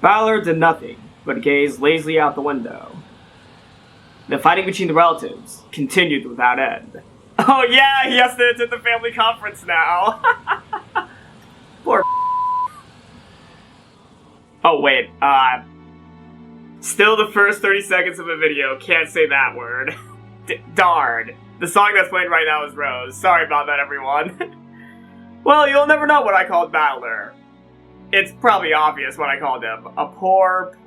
Fowler did nothing but gaze lazily out the window. The fighting between the relatives continued without end. Oh yeah, he has to attend the family conference now. Poor Oh wait, still the first 30 seconds of a video, can't say that word. Darn. The song that's playing right now is Rose. Sorry about that, everyone. Well, you'll never know what I called Battler. It's probably obvious what I called him. A poor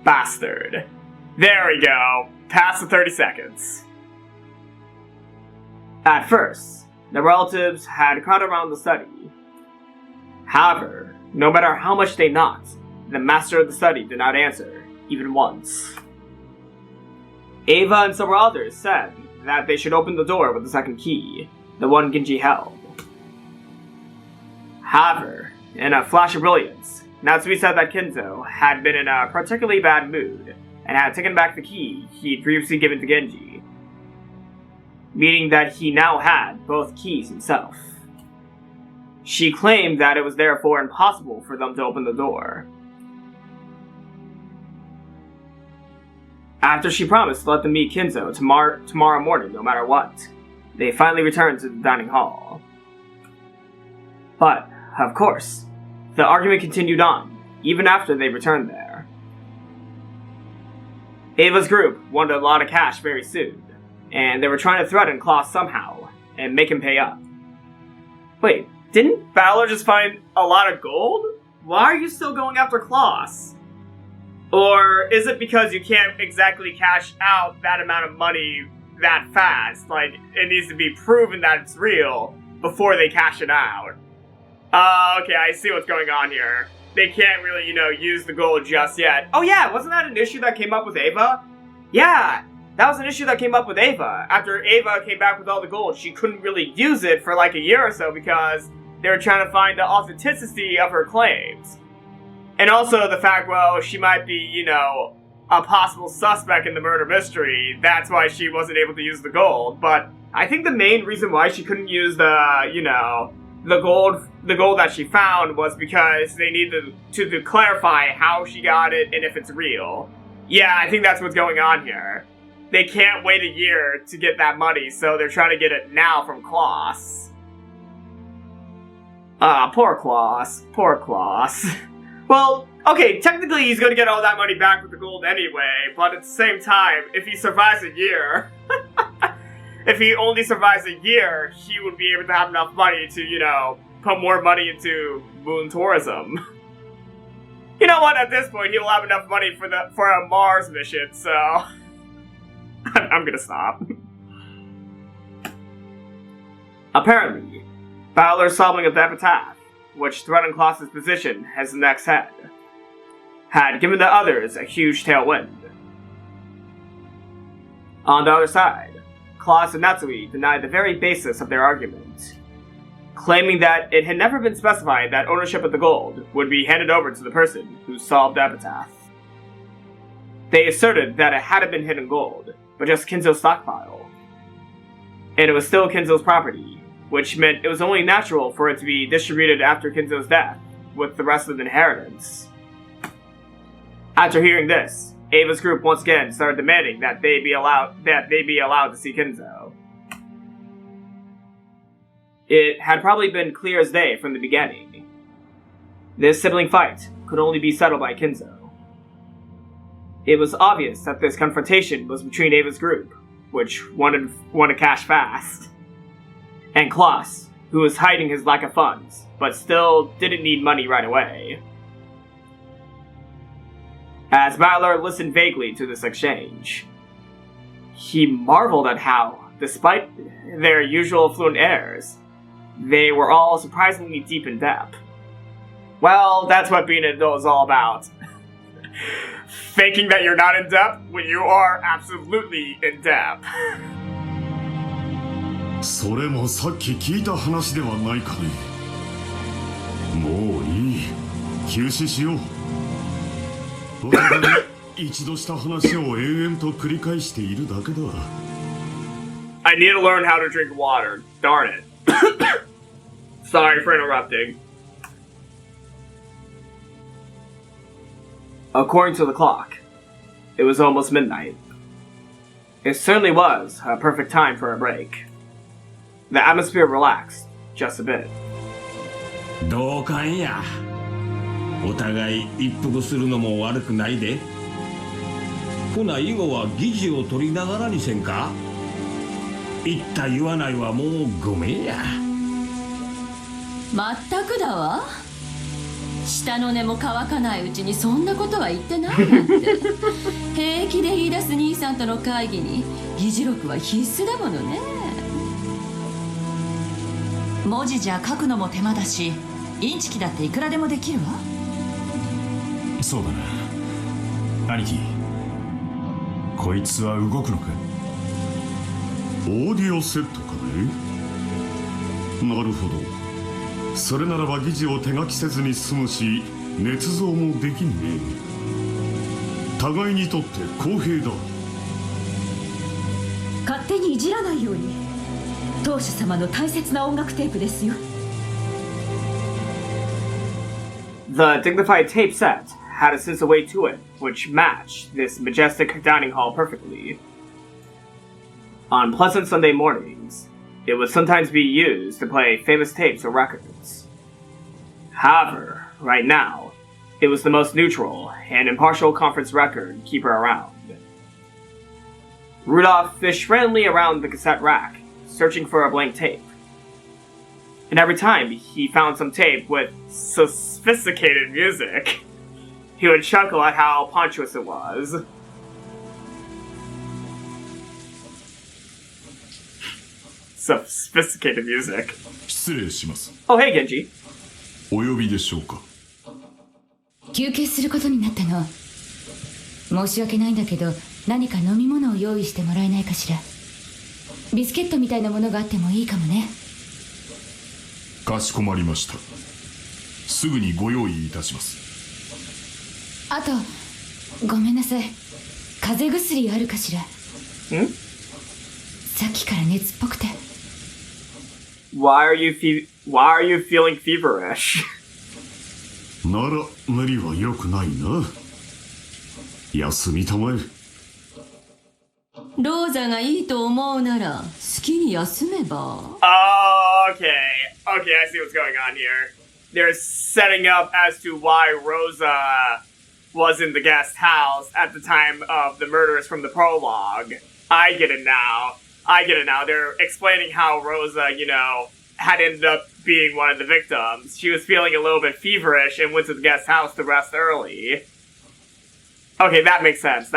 bastard. There we go. Past the 30 seconds. At first, the relatives had crowded around the study. However, no matter how much they knocked, the master of the study did not answer, even once. Ava and several others said that they should open the door with the second key, the one Genji held. However, in a flash of brilliance, Natsuhi said that Kinzo had been in a particularly bad mood and had taken back the key he'd previously given to Genji, meaning that he now had both keys himself. She claimed that it was therefore impossible for them to open the door. After she promised to let them meet Kinzo tomorrow morning no matter what, they finally returned to the dining hall. But, of course, the argument continued on, even after they returned there. Ava's group wanted a lot of cash very soon, and they were trying to threaten Klaus somehow, and make him pay up. Wait, didn't Fowler just find a lot of gold? Why are you still going after Klaus? Or is it because you can't exactly cash out that amount of money that fast? Like, it needs to be proven that it's real before they cash it out. Okay, I see what's going on here. They can't really, use the gold just yet. Oh yeah, wasn't that an issue that came up with Ava? Yeah, that was an issue that came up with Ava. After Ava came back with all the gold, she couldn't really use it for like a year or so because they were trying to find the authenticity of her claims. And also the fact, well, she might be, a possible suspect in the murder mystery. That's why she wasn't able to use the gold. But I think the main reason why she couldn't use the gold that she found was because they needed to clarify how she got it and if it's real. Yeah, I think that's what's going on here. They can't wait a year to get that money, so they're trying to get it now from Klaus. Poor Klaus. Poor Klaus. Well, okay, technically he's gonna get all that money back with the gold anyway, but at the same time, if he survives a year, if he only survives a year, he would be able to have enough money to, put more money into moon tourism. You know what, at this point, he'll have enough money for a Mars mission, so I'm gonna stop. Apparently, Fowler's sobbing of the epitaph, which threatened Klaus's position as the next head, had given the others a huge tailwind. On the other side, Klaus and Natsuhi denied the very basis of their argument, claiming that it had never been specified that ownership of the gold would be handed over to the person who solved the epitaph. They asserted that it hadn't been hidden gold, but just Kinzo's stockpile. And it was still Kinzo's property, which meant it was only natural for it to be distributed after Kinzo's death, with the rest of the inheritance. After hearing this, Ava's group once again started demanding that they be allowed to see Kinzo. It had probably been clear as day from the beginning. This sibling fight could only be settled by Kinzo. It was obvious that this confrontation was between Ava's group, which wanted cash fast, and Klaus, who was hiding his lack of funds, but still didn't need money right away. As Battler listened vaguely to this exchange, he marveled at how, despite their usual fluent airs, they were all surprisingly deep in depth. Well, that's what being an adult is all about. Faking that you're not in depth when you are absolutely in depth. それもさっき聞いた話ではないかね。もういい。休止しよう。我々一度した話を延々と繰り返しているだけだ。I need to learn how to drink water. Darn it. Sorry for interrupting. According to the clock, it was almost midnight. It certainly was a perfect time for a break. The atmosphere relaxed just a bit. 同感や。お互い一服するのも悪くないで。ほな以後は議事を取りながらにせんか。言った言わないはもうごめんや。まったくだわ。下の根も乾かないうちにそんなことは言ってないなんて。平気で言い出す兄さんとの会議に議事録は必須だものね。文字じゃ書くのも手間だし、インチキだっていくらでもできるわ。そうだな。兄貴、こいつは動くのか。オーディオセットかね。なるほど。それならば議事を手書きせずに済むし、捏造もできんね。互いにとって公平だ。勝手にいじらないように。当主様の大切な音楽テープですよ。The dignified tape set had a sense of weight to it, which matched this majestic dining hall perfectly. On pleasant Sunday mornings, it would sometimes be used to play famous tapes or records. However, right now, it was the most neutral and impartial conference record keeper around. Rudolph fished randomly around the cassette rack, searching for a blank tape. And every time he found some tape with sophisticated music, he would chuckle at how ponderous it was. Sophisticated music. 失礼します。 Oh, hey, Genji. お呼びでしょうか。休憩することになったの。申し訳ないんだけど、何か飲み物を用意してもらえないかしら。ビスケットみたいなものがあってもいいかもね。かしこまりました。すぐにご用意いたします。あと、ごめんなさい。風邪薬あるかしら。さっきから熱っぽくて。Why are you feeling feverish? なら無理は良くないな。休みたまえ。ローザがいいと思うなら好きに休めば。Oh, okay. Okay, I see what's going on here. They're setting up as to why Rosa was in the guest house at the time of the murders from the prologue. I get it now. They're explaining how Rosa, had ended up being one of the victims. She was feeling a little bit feverish and went to the guest house to rest early. Okay, that makes sense.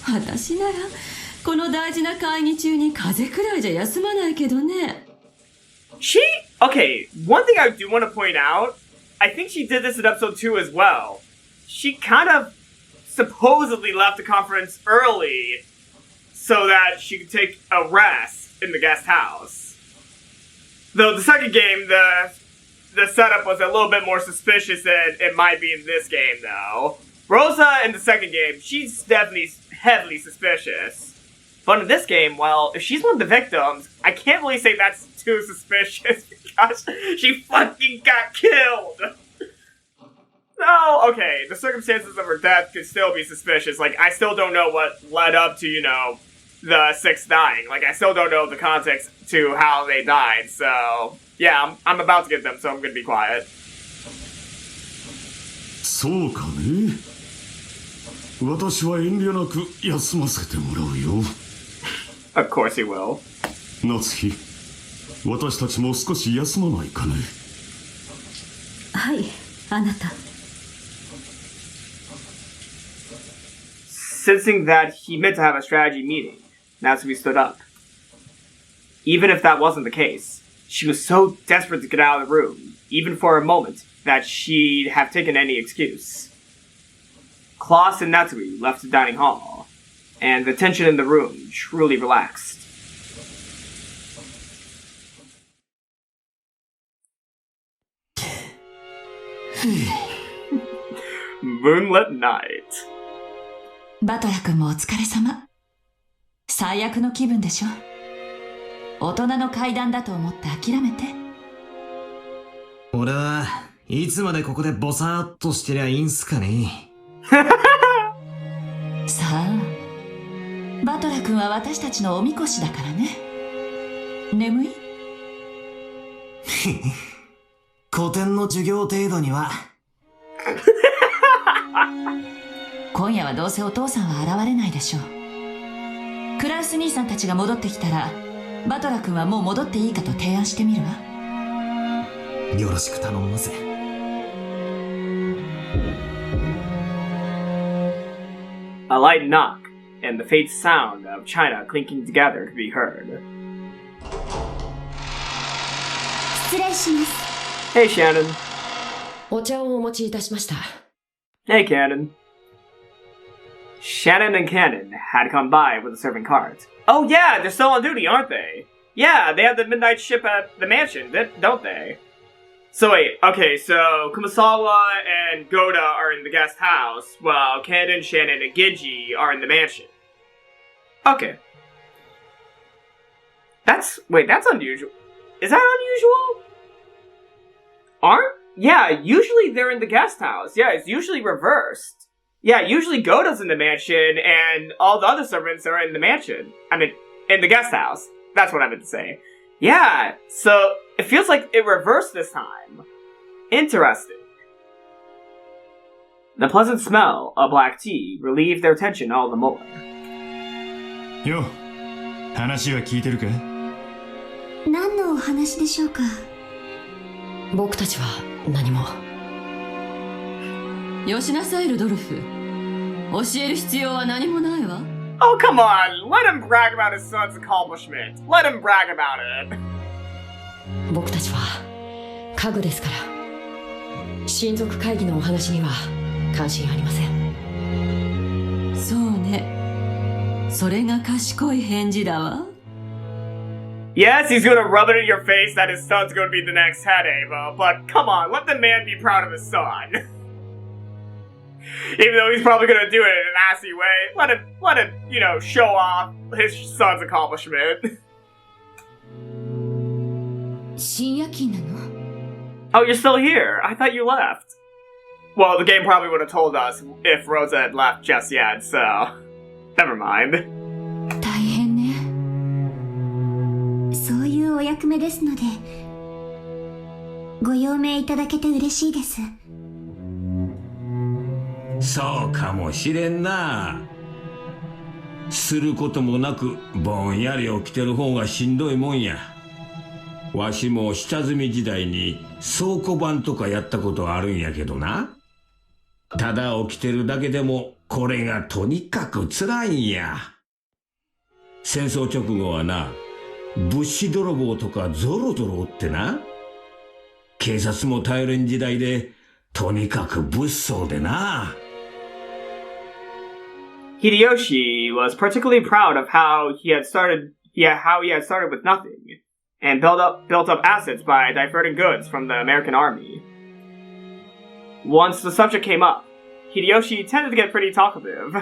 私ならこの大事な会議中に風邪くらいじゃ休まないけどね。Okay, one thing I do want to point out, I think she did this in episode 2 as well. She kind of supposedly left the conference early so that she could take a rest in the guest house. Though the second game, the setup was a little bit more suspicious than it might be in this game, though. Rosa in the second game, she's definitely heavily suspicious. But in this game, well, if she's one of the victims, I can't really say that's too suspicious because she fucking got killed. No, okay, the circumstances of her death could still be suspicious. Like, I still don't know what led up to, the sixth dying. Like, I still don't know the context to how they died. So, yeah, I'm about to get them, so I'm gonna be quiet. そうかね。私は遠慮なく休ませてもらうよ。Of course he will. 夏日、私たちも少し休まないかね。はい、あなた。Sensing that he meant to have a strategy meeting, Natsuhi stood up. Even if that wasn't the case, she was so desperate to get out of the room, even for a moment, that she'd have taken any excuse. Klaus and Natsuhi left the dining hall, and the tension in the room truly relaxed. Moonlit night. バトラ君もお疲れ様。最悪の気分でしょ。大人の階段だと思って諦めて。俺はいつまでここでボサーっとしてりゃいいんすかね。さあ、バトラ君は私たちのおみこしだからね。眠い？古典の授業程度には。今夜はどうせお父さんは現れないでしょう。クラウス兄さんたちが戻ってきたら、バトラ君はもう戻っていいかと提案してみるわ。よろしく頼むぜ。A light knock, and the faint sound of china clinking together could be heard. 失礼します。 Hey, Shannon. お茶をお持ちいたしました。 Hey, Cannon. Shannon and Cannon had come by with a serving cart. Oh yeah, they're still on duty, aren't they? Yeah, they have the midnight ship at the mansion, don't they? So wait, okay, so Kumasawa and Goda are in the guest house, while Cannon, Shannon, and Genji are in the mansion. Okay. That's unusual. Is that unusual? Yeah, usually they're in the guest house. Yeah, it's usually reversed. Yeah, usually Goda's in the mansion, and all the other servants are in the mansion. I mean, in the guest house. That's what I meant to say. Yeah, so it feels like it reversed this time. Interesting. The pleasant smell of black tea relieved their tension all the more. よ、話は聞いてるか？何のお話でしょうか？僕たちは何も。よしなさいルドルフ。教える必要は何もないわ。Oh, come on! Let him brag about his son's accomplishment. Let him brag about it. 僕たちは家具ですから。親族会議のお話には関心ありません。そうね。それが賢い返事だわ。Yes, he's gonna rub it in your face that his son's gonna be the next head, Ava, but come on, let the man be proud of his son. Even though he's probably gonna do it in an assy way, let him, show off his son's accomplishment. 深夜勤なの？ Oh, you're still here. I thought you left. Well, the game probably would have told us if Rosa had left just yet, so never mind. 大変ね。そういうお役目ですので、ご用命いただけて嬉しいです。そうかもしれんな。することもなくぼんやり起きてる方がしんどいもんや。わしも下積み時代に倉庫番とかやったことあるんやけどな。ただ起きてるだけでもこれがとにかく辛いんや。戦争直後はな、物資泥棒とかゾロゾロおってな。警察も頼れん時代でとにかく物騒でな。Hideyoshi was particularly proud of how he had started with nothing and built up assets by diverting goods from the American army. Once the subject came up, Hideyoshi tended to get pretty talkative.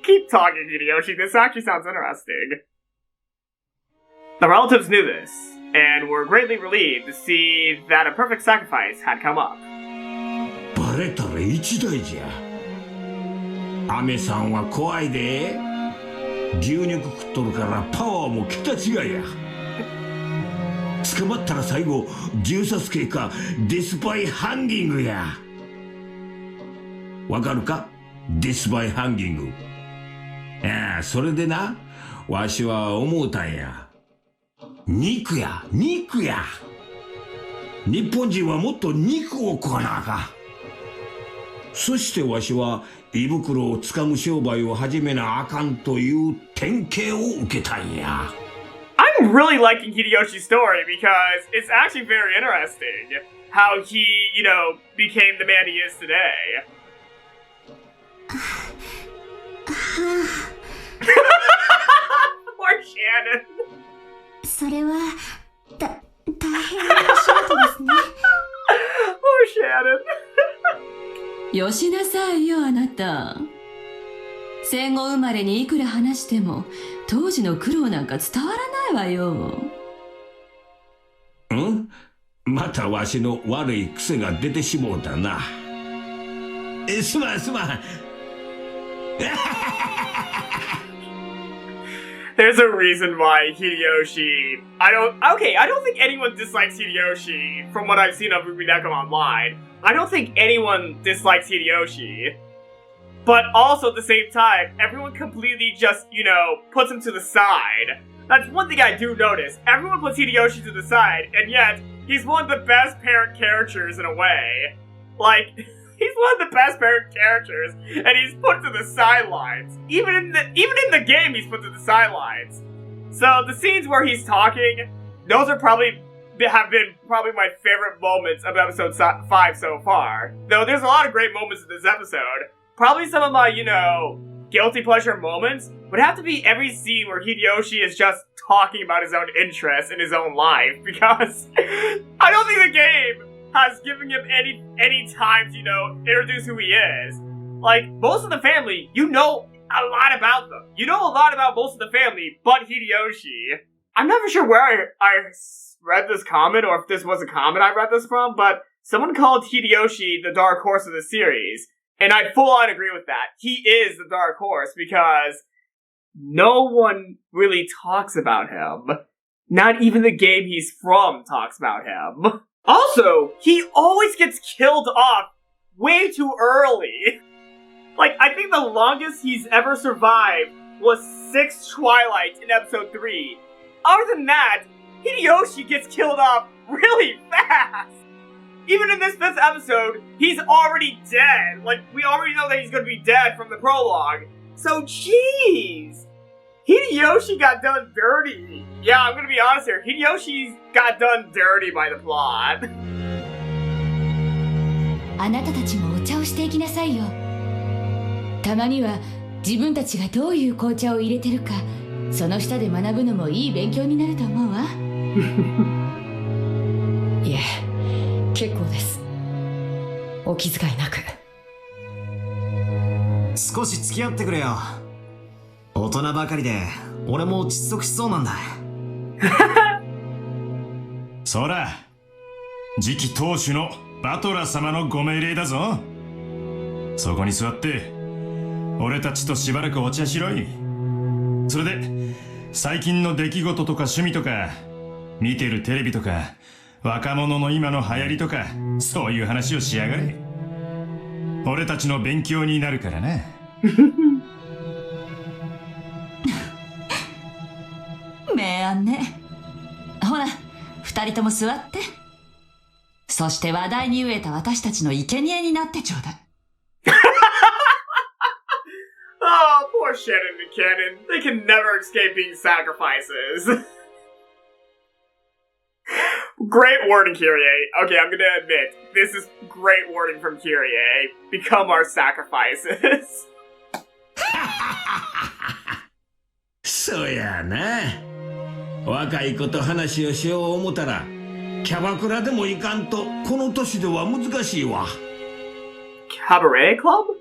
Keep talking, Hideyoshi. This actually sounds interesting. The relatives knew this and were greatly relieved to see that a perfect sacrifice had come up. バレたら一大じゃ。アメさんは怖いで。牛肉食っとるからパワーも桁違いや。捕まったら最後銃殺刑かデスバイハンギングや。わかるか？デスバイハンギング。それでな、わしは思うたんや。肉や。日本人はもっと肉を食わなあかん。そしてわしは胃袋をつかむ商売を始めなあかんという典型を受けたんや。I'm really liking Hideyoshi's story because it's actually very interesting how he, became the man he is today. Poor Shannon. それは、大変なお仕事ですね。Poor Shannon. よしなさいよあなた。戦後生まれにいくら話しても当時の苦労なんか伝わらないわよ。またわしの悪い癖が出てしもうたな。すまんすまん。There's a reason why Hideyoshi... I don't think anyone dislikes Hideyoshi from what I've seen of Umineko online. I don't think anyone dislikes Hideyoshi. But also at the same time, everyone completely just, puts him to the side. That's one thing I do notice. Everyone puts Hideyoshi to the side, and yet, he's one of the best parent characters in a way. Like... He's one of the best parent characters, and he's put to the sidelines. Even in the game, he's put to the sidelines. So the scenes where he's talking, those have been my favorite moments of episode 5 so far. Though there's a lot of great moments in this episode. Probably some of my, guilty pleasure moments would have to be every scene where Hideyoshi is just talking about his own interests in his own life, because I don't think the game has given him any time to, introduce who he is. Like, most of the family, you know a lot about them. You know a lot about most of the family, but Hideyoshi. I'm never sure where I read this comment, or if this was a comment I read this from, but someone called Hideyoshi the dark horse of the series, and I full on agree with that. He is the dark horse, because no one really talks about him. Not even the game he's from talks about him. Also, he always gets killed off way too early. Like, I think the longest he's ever survived was 6 Twilights in episode 3. Other than that, Hideyoshi gets killed off really fast. Even in this 5th episode, he's already dead. Like, we already know that he's gonna be dead from the prologue. So, jeez. Hideyoshi got done dirty. Yeah, I'm gonna be honest here. Hideyoshi got done dirty by the plot. あなたたちもお茶をしていきなさいよ。たまには自分たちがどういう紅茶を入れてるか、その下で学ぶのもいい勉強になると思うわ。いえ、結構です。お気遣いなく。少し付き合ってくれよ。大人ばかりで俺も窒息しそうなんだ。そら、次期当主のバトラ様のご命令だぞ。そこに座って俺たちとしばらくお茶しろい。それで最近の出来事とか趣味とか見てるテレビとか若者の今の流行りとかそういう話をしやがれ。俺たちの勉強になるからな。明暗ね。ほら、二人とも座って。そして話題に飢えた私たちの生贄になってちょうだい。Oh, poor Shannon and Cannon. They can never escape being sacrifices. Great wording, Kyrie. Okay, I'm gonna admit, this is great wording from Kyrie. Become our sacrifices. そうやな。若い子と話をしよう思ったら、キャバクラでも行かんと、この年では難しいわ。Cabaret Club?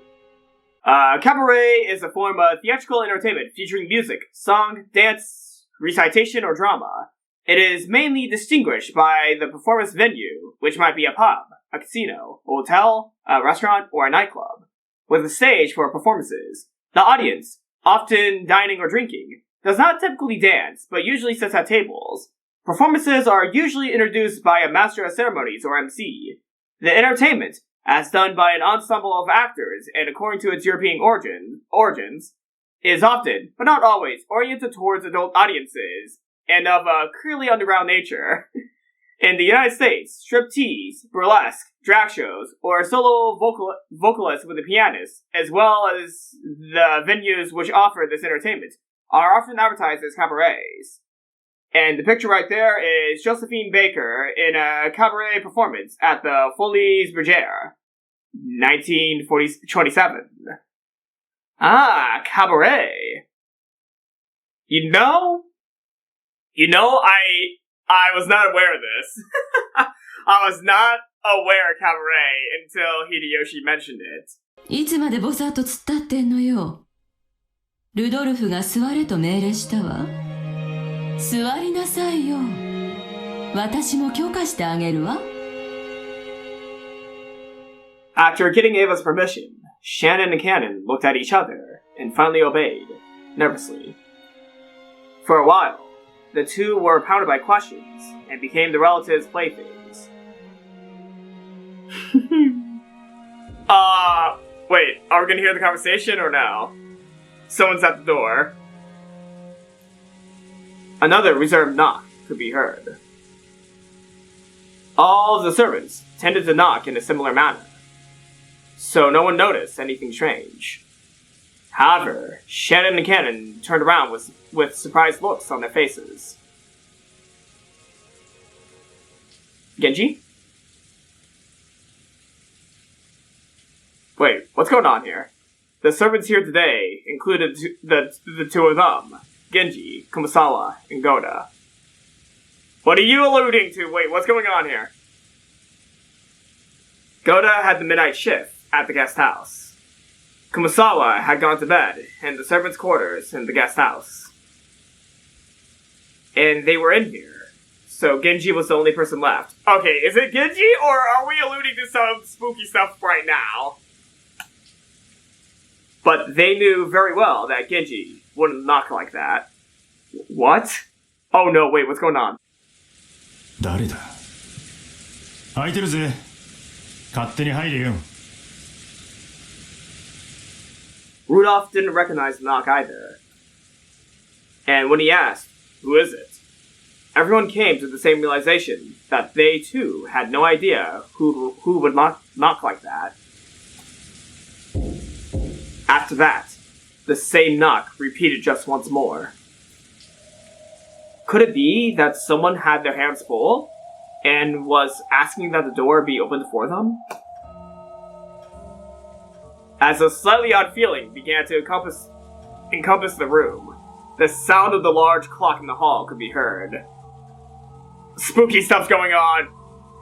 Cabaret is a form of theatrical entertainment featuring music, song, dance, recitation, or drama. It is mainly distinguished by the performance venue, which might be a pub, a casino, a hotel, a restaurant, or a nightclub, with a stage for performances. The audience, often dining or drinking, does not typically dance, but usually sits at tables. Performances are usually introduced by a master of ceremonies or MC. The entertainment, as done by an ensemble of actors and according to its European origins, is often, but not always, oriented towards adult audiences, and of a clearly underground nature. In the United States, striptease, burlesque, drag shows, or solo vocalists with a pianist, as well as the venues which offer this entertainment, are often advertised as cabarets. And the picture right there is Josephine Baker in a cabaret performance at the Folies Bergère, 1927. Ah, cabaret. You know, I was not aware of this. I was not aware of cabaret until Hideyoshi mentioned it. いつまでぼさっと突っ立ってんのよ。ルドルフが座れと命令したわ。座りなさいよ。私も許可してあげるわ。After getting Ava's permission, Shannon and Cannon looked at each other and finally obeyed, nervously. For a while, the two were pounded by questions and became the relatives' playthings. Wait, are we gonna hear the conversation or no? Someone's at the door. Another reserved knock could be heard. All of the servants tended to knock in a similar manner, so no one noticed anything strange. However, Shannon and Cannon turned around with surprised looks on their faces. Genji? Wait, what's going on here? The servants here today included the two of them, Genji, Kumasawa, and Goda. What are you alluding to? Wait, what's going on here? Goda had the midnight shift at the guest house. Kumasawa had gone to bed in the servants' quarters in the guest house. And they were in here, so Genji was the only person left. Okay, is it Genji, or are we alluding to some spooky stuff right now? But they knew very well that Genji wouldn't knock like that. What? Oh no, wait, what's going on? 誰だ開いてるぜ勝手に入れよ Rudolph didn't recognize the knock either. And when he asked, who is it? Everyone came to the same realization that they too had no idea who would knock like that. After that, the same knock repeated just once more. Could it be that someone had their hands full and was asking that the door be opened for them? As a slightly odd feeling began to encompass the room, the sound of the large clock in the hall could be heard. Spooky stuff's going on.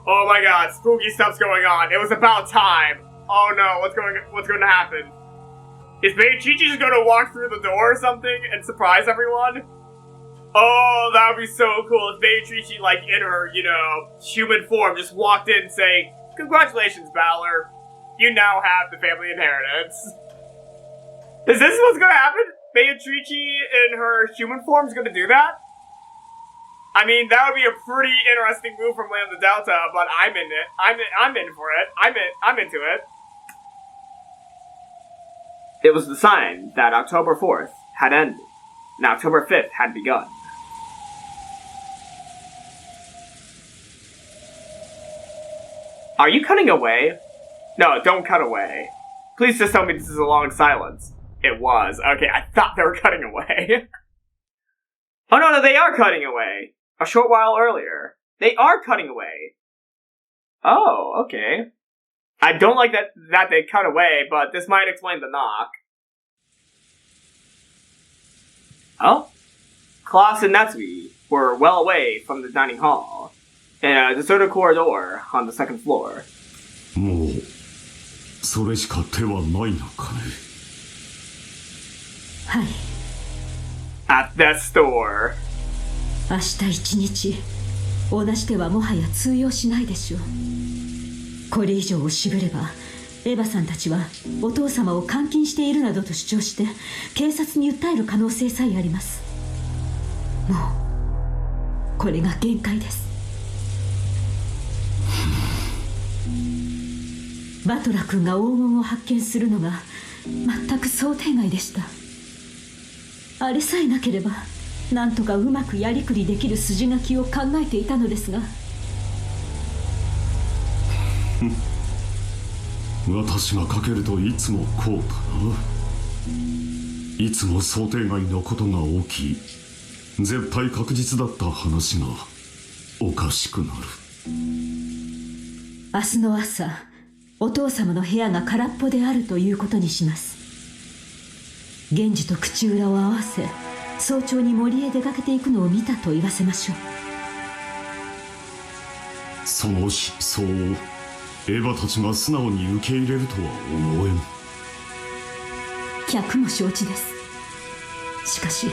Oh my god, spooky stuff's going on. It was about time. Oh no, what's going to happen? Is Beiichichi just going to walk through the door or something and surprise everyone? Oh, that would be so cool if Beiichichi, like, in her, human form just walked in saying, congratulations, Balor. You now have the family inheritance. Is this what's going to happen? Beiichichi in her human form is going to do that? I mean, that would be a pretty interesting move from Land of the Delta, but I'm in it. I'm in for it. I'm into it. It was the sign that October 4th had ended, and October 5th had begun. Are you cutting away? No, don't cut away. Please just tell me this is a long silence. It was. Okay, I thought they were cutting away. Oh no, they are cutting away. A short while earlier. They are cutting away. Oh, okay. I don't like that they cut away, but this might explain the knock. Oh? Klaus and Natsuhi were well away from the dining hall, in a deserted corridor on the second floor. もうそれしか手はないのかねはい At that store. 明日一日同じ手はもはや通用しないでしょうこれ以上を渋ればエヴァさんたちはお父様を監禁しているなどと主張して警察に訴える可能性さえありますもうこれが限界ですバトラ君が黄金を発見するのが全く想定外でしたあれさえなければなんとかうまくやりくりできる筋書きを考えていたのですが私がかけるといつもこうだないつも想定外のことが起き絶対確実だった話がおかしくなる明日の朝お父様の部屋が空っぽであるということにします源氏と口裏を合わせ早朝に森へ出かけていくのを見たと言わせましょうその思想をエヴァたちが素直に受け入れるとは思えん客も承知ですしかし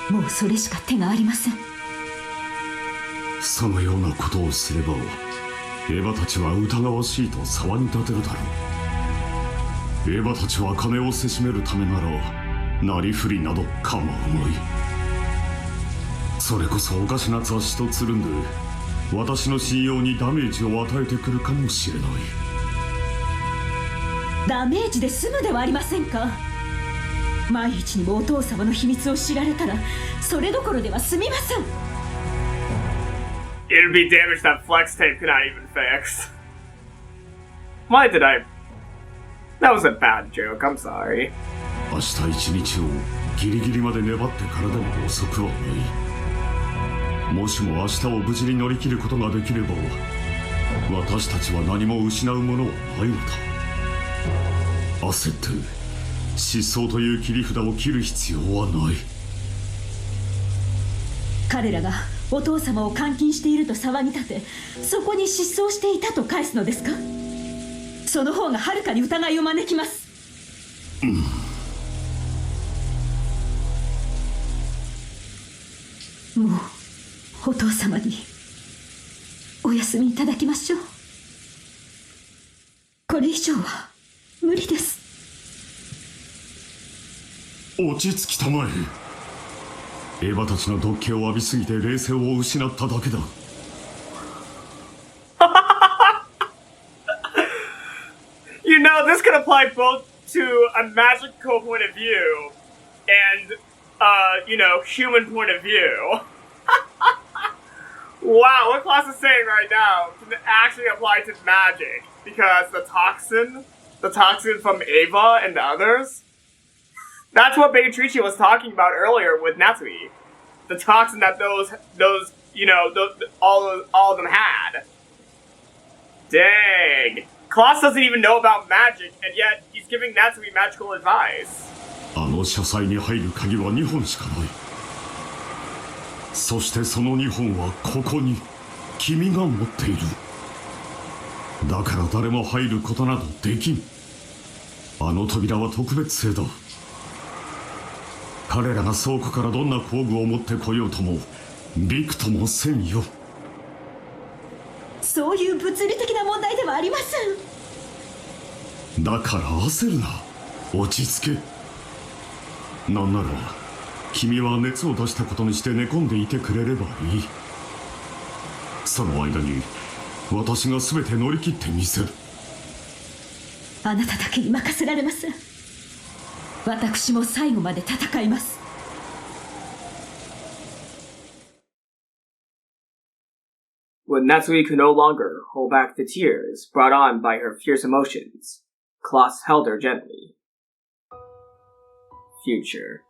もうそれしか手がありませんそのようなことをすればエヴァたちは疑わしいと騒ぎ立てるだろう。エヴァたちは金をせしめるためならなりふりなど構わない。それこそおかしな雑誌とつるんで私の信用にダメージを与えてくるかもしれない。ダメージで済むではありませんか。万一にもお父様の秘密を知られたらそれどころでは済みません。 It'll be damage that flex tape could not even fix. Why did I? That was a bad joke, I'm sorry. 明日一日をギリギリまで粘ってからでも遅くはない。もしも明日を無事に乗り切ることができれば私たちは何も失うものはないのだ。焦って失踪という切り札を切る必要はない。彼らがお父様を監禁していると騒ぎ立てそこに失踪していたと返すのですか。その方がはるかに疑いを招きます。もうお父様にお休みいただきましょう。これ以上は無理です。落ち着きたまえ。エヴァたちの毒気を浴びすぎて冷静を失っただけだ。You know, this could apply both to a magical point of view and, you know, human point of view. Wow, what Class is saying right now can actually apply to magic because the toxin from Ava and the others, that's what Beatrice was talking about earlier with Natsuhi. The toxin that those you know, all of them had. Dang. Klaus doesn't even know about magic, and yet he's giving Natsuhi magical advice. あの社債に入る鍵は2本しかない。そしてその2本はここに君が持っている。だから誰も入ることなどできん。あの扉は特別性だ。彼らが倉庫からどんな工具を持ってこようともびくともせんよ。そういう物理的な問題ではありません。だから焦るな。落ち着け。なんなら君は熱を出したことにして寝込んでいてくれればいい。その間に私が全て乗り切ってみせる。あなただけに任せられません。私も最後まで戦います。When Natsuhi could no longer hold back the tears brought on by her fierce emotions, Klaus held her gently. Future.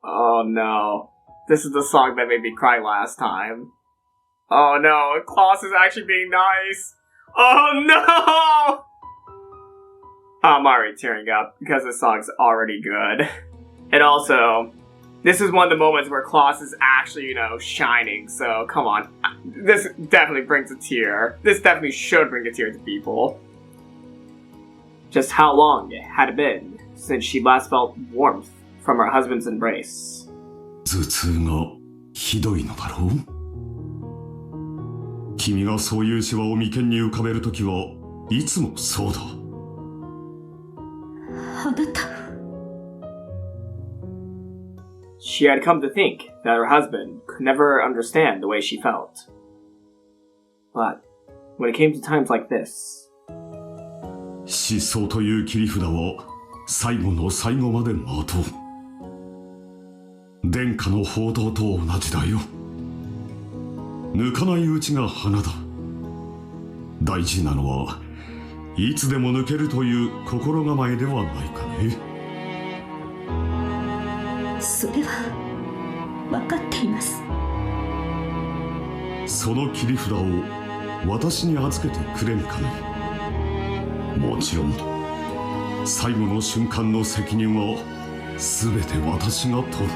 Oh no. This is the song that made me cry last time. Oh no, Klaus is actually being nice. Oh no! I'm already tearing up because this song's already good. And also, this is one of the moments where Klaus is actually, you know, shining, so come on. This definitely brings a tear. This definitely should bring a tear to people. Just how long had it been since she last felt warmth from her husband's embrace? 頭痛がひどいのだろう。君がそういうシワを眉間に浮かべるときはいつもそうだ。あなた。She had come to think that her husband could never understand the way she felt. But when it came to times like this, 失踪という切り札は最後の最後まで待とう。殿下の報道と同じだよ。抜かないうちが花だ。大事なのはいつでも抜けるという心構えではないかね。それは分かっています。その切り札を私に預けてくれんかね。もちろん最後の瞬間の責任は全て私が取る。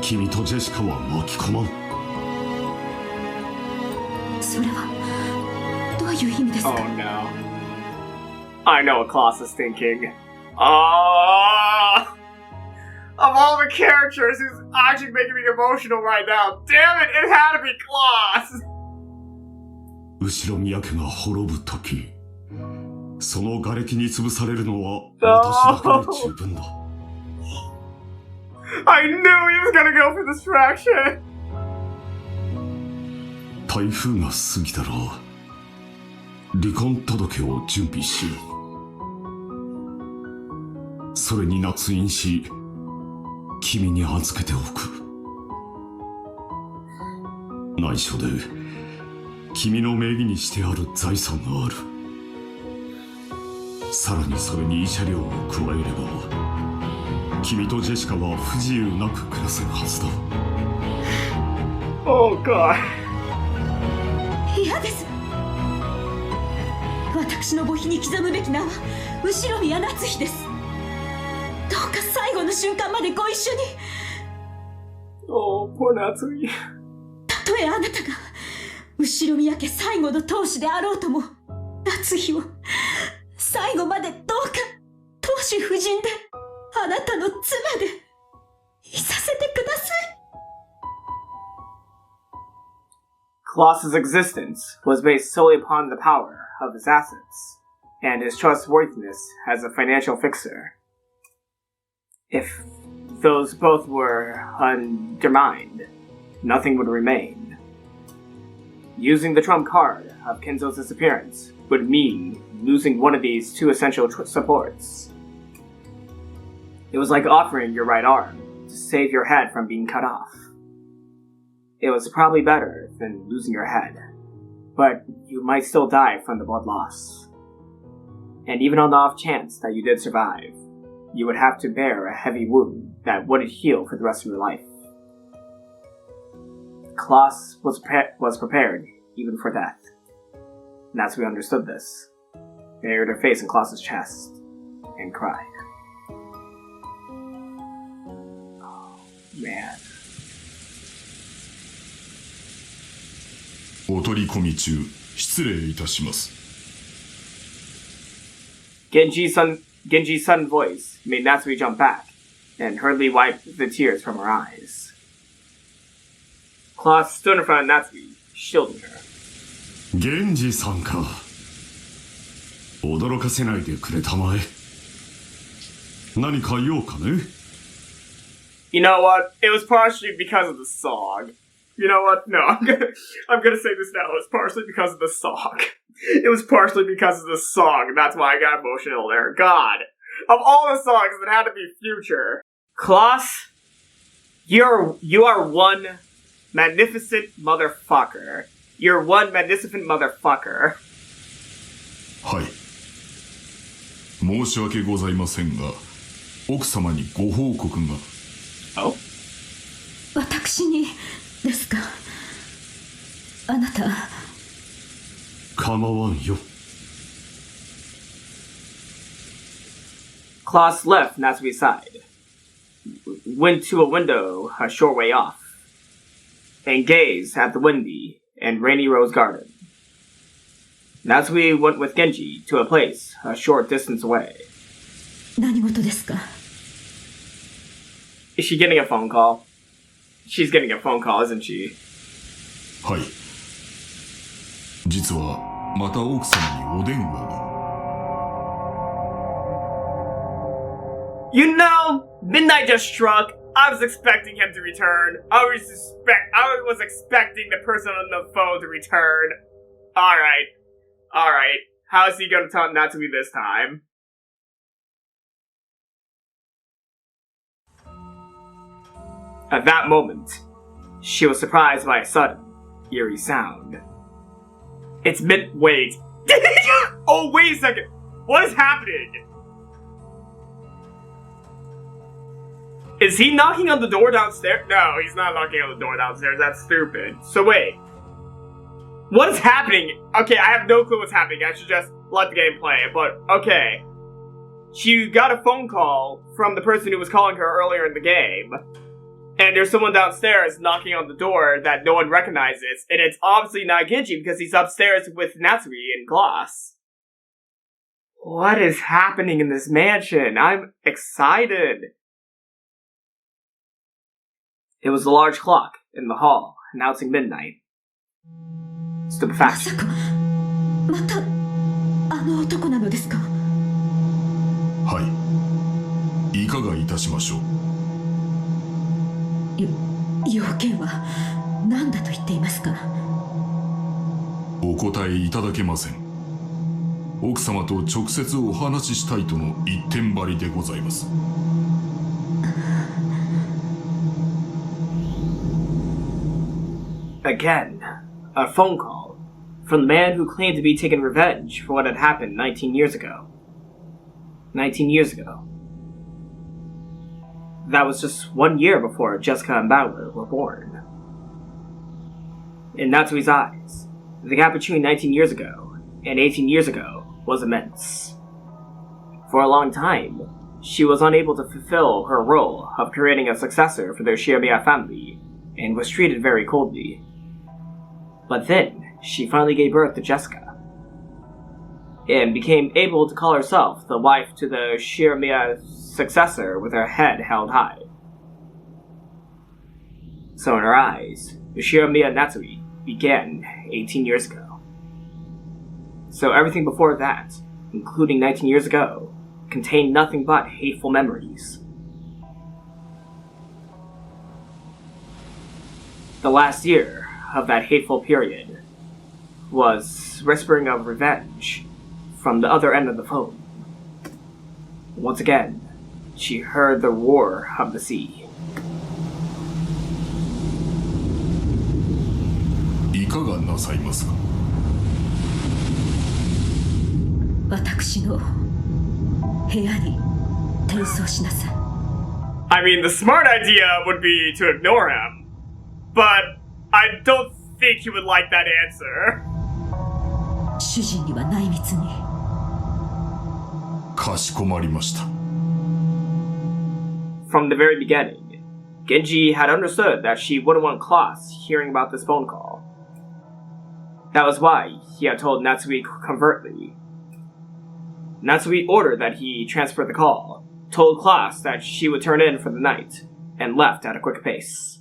君とジェシカは巻き込まん。それはどういう意味ですか？ oh no. I know what Klaus is thinking. Oh! Of all the characters who's actually making me emotional right now, damn it, it had to be Claws! 後ろ宮家が滅ぶ時、その瓦礫に潰されるのは私だけで十分だ。I knew he was gonna go for distraction! 台風が過ぎたら、離婚届を準備しよう。それに捺印し、君に預けておく。内緒で、君の名義にしてある財産がある。さらにそれに慰謝料を加えれば、君とジェシカは不自由なく暮らせるはずだ。Oh God. 嫌です。私の墓碑に刻むべき名は後宮夏日です。どうか最後の瞬間までご一緒に。Oh, poor Natsuhi. たとえあなたが後宮家最後の当主であろうとも、夏日を最後までどうか当主夫人であなたの妻でいさせてください。Kloss's existence was based solely upon the power of his assets and his trustworthiness as a financial fixer. If those both were undermined, nothing would remain. Using the trump card of Kenzo's disappearance would mean losing one of these two essential supports. It was like offering your right arm to save your head from being cut off. It was probably better than losing your head, but you might still die from the blood loss. And even on the off chance that you did survive, you would have to bear a heavy wound that wouldn't heal for the rest of your life. Kloss was prepared even for death. Natsuhi understood this, buried her face in Kloss's chest, and cried. Oh, man. お取り込み中、失礼いたします。Genji's sudden voice made Natsuhi jump back, and hurriedly wiped the tears from her eyes. Kloss stood in front of Natsuhi, shielding her. Genji さんか。驚かせないでくれたまえ。何か用かね？ You know what? It was partially because of the song. You know what? No, I'm gonna say this now. It was partially because of the song. It was partially because of the song. That's why I got emotional there. God. Of all the songs, it had to be Future. Kloss, you are one magnificent motherfucker. You're one magnificent motherfucker. はい。申し訳ございませんが、奥様にご報告が。Oh? 私にですか。あなた。構わんよ。Kloss left Natsuhi's side, went to a window a short way off, and gazed at the windy and rainy rose garden. Natsuhi went with Genji to a place a short distance away. 何事ですか。 Is she getting a phone call? She's getting a phone call, isn't she? はい。実はまた奥様にお電話が。You know, midnight just struck. I was expecting him to return. I was expecting the person on the phone to return. Alright. How is he gonna tell Natsuhi this time? At that moment, she was surprised by a sudden, eerie sound. It's wait. Oh, wait a second. What is happening? Is he knocking on the door downstairs? No, he's not knocking on the door downstairs. That's stupid. So wait. What is happening? Okay, I have no clue what's happening. I should just let the game play. But, okay. She got a phone call from the person who was calling her earlier in the game. And there's someone downstairs knocking on the door that no one recognizes. And it's obviously not Genji because he's upstairs with Natsuhi and Gloss. What is happening in this mansion? I'm excited. It was the large clock in the hall announcing midnight. まさ Stupefaction. かまたあの男なのですか？はいいかがいたしましょう。要件は何だと言っていますか？お答えいただけません。奥様と直接お話ししたいとの一点張りでございます。Again, a phone call from the man who claimed to be taking revenge for what had happened 19 years ago. 19 years ago. That was just 1 year before Jessica and Bowler were born. In Natsui's eyes, the gap between 19 years ago and 18 years ago was immense. For a long time, she was unable to fulfill her role of creating a successor for the Ushiromiya family and was treated very coldly. But then, she finally gave birth to Jessica, and became able to call herself the wife to the Ushiromiya successor with her head held high. So in her eyes, Ushiromiya Natsuhi began 18 years ago. So everything before that, including 19 years ago, contained nothing but hateful memories. The last year of that hateful period was whispering of revenge from the other end of the phone. Once again, she heard the roar of the sea. いかがなさいますか。私の部屋に転送しなさい。I mean, the smart idea would be to ignore him, but I don't think he would like that answer. 主人には内密に。かしこまりました。From the very beginning, Genji had understood that she wouldn't want Klaus hearing about this phone call. That was why he had told Natsui covertly. Natsui ordered that he transfer the call, told Klaus that she would turn in for the night, and left at a quick pace.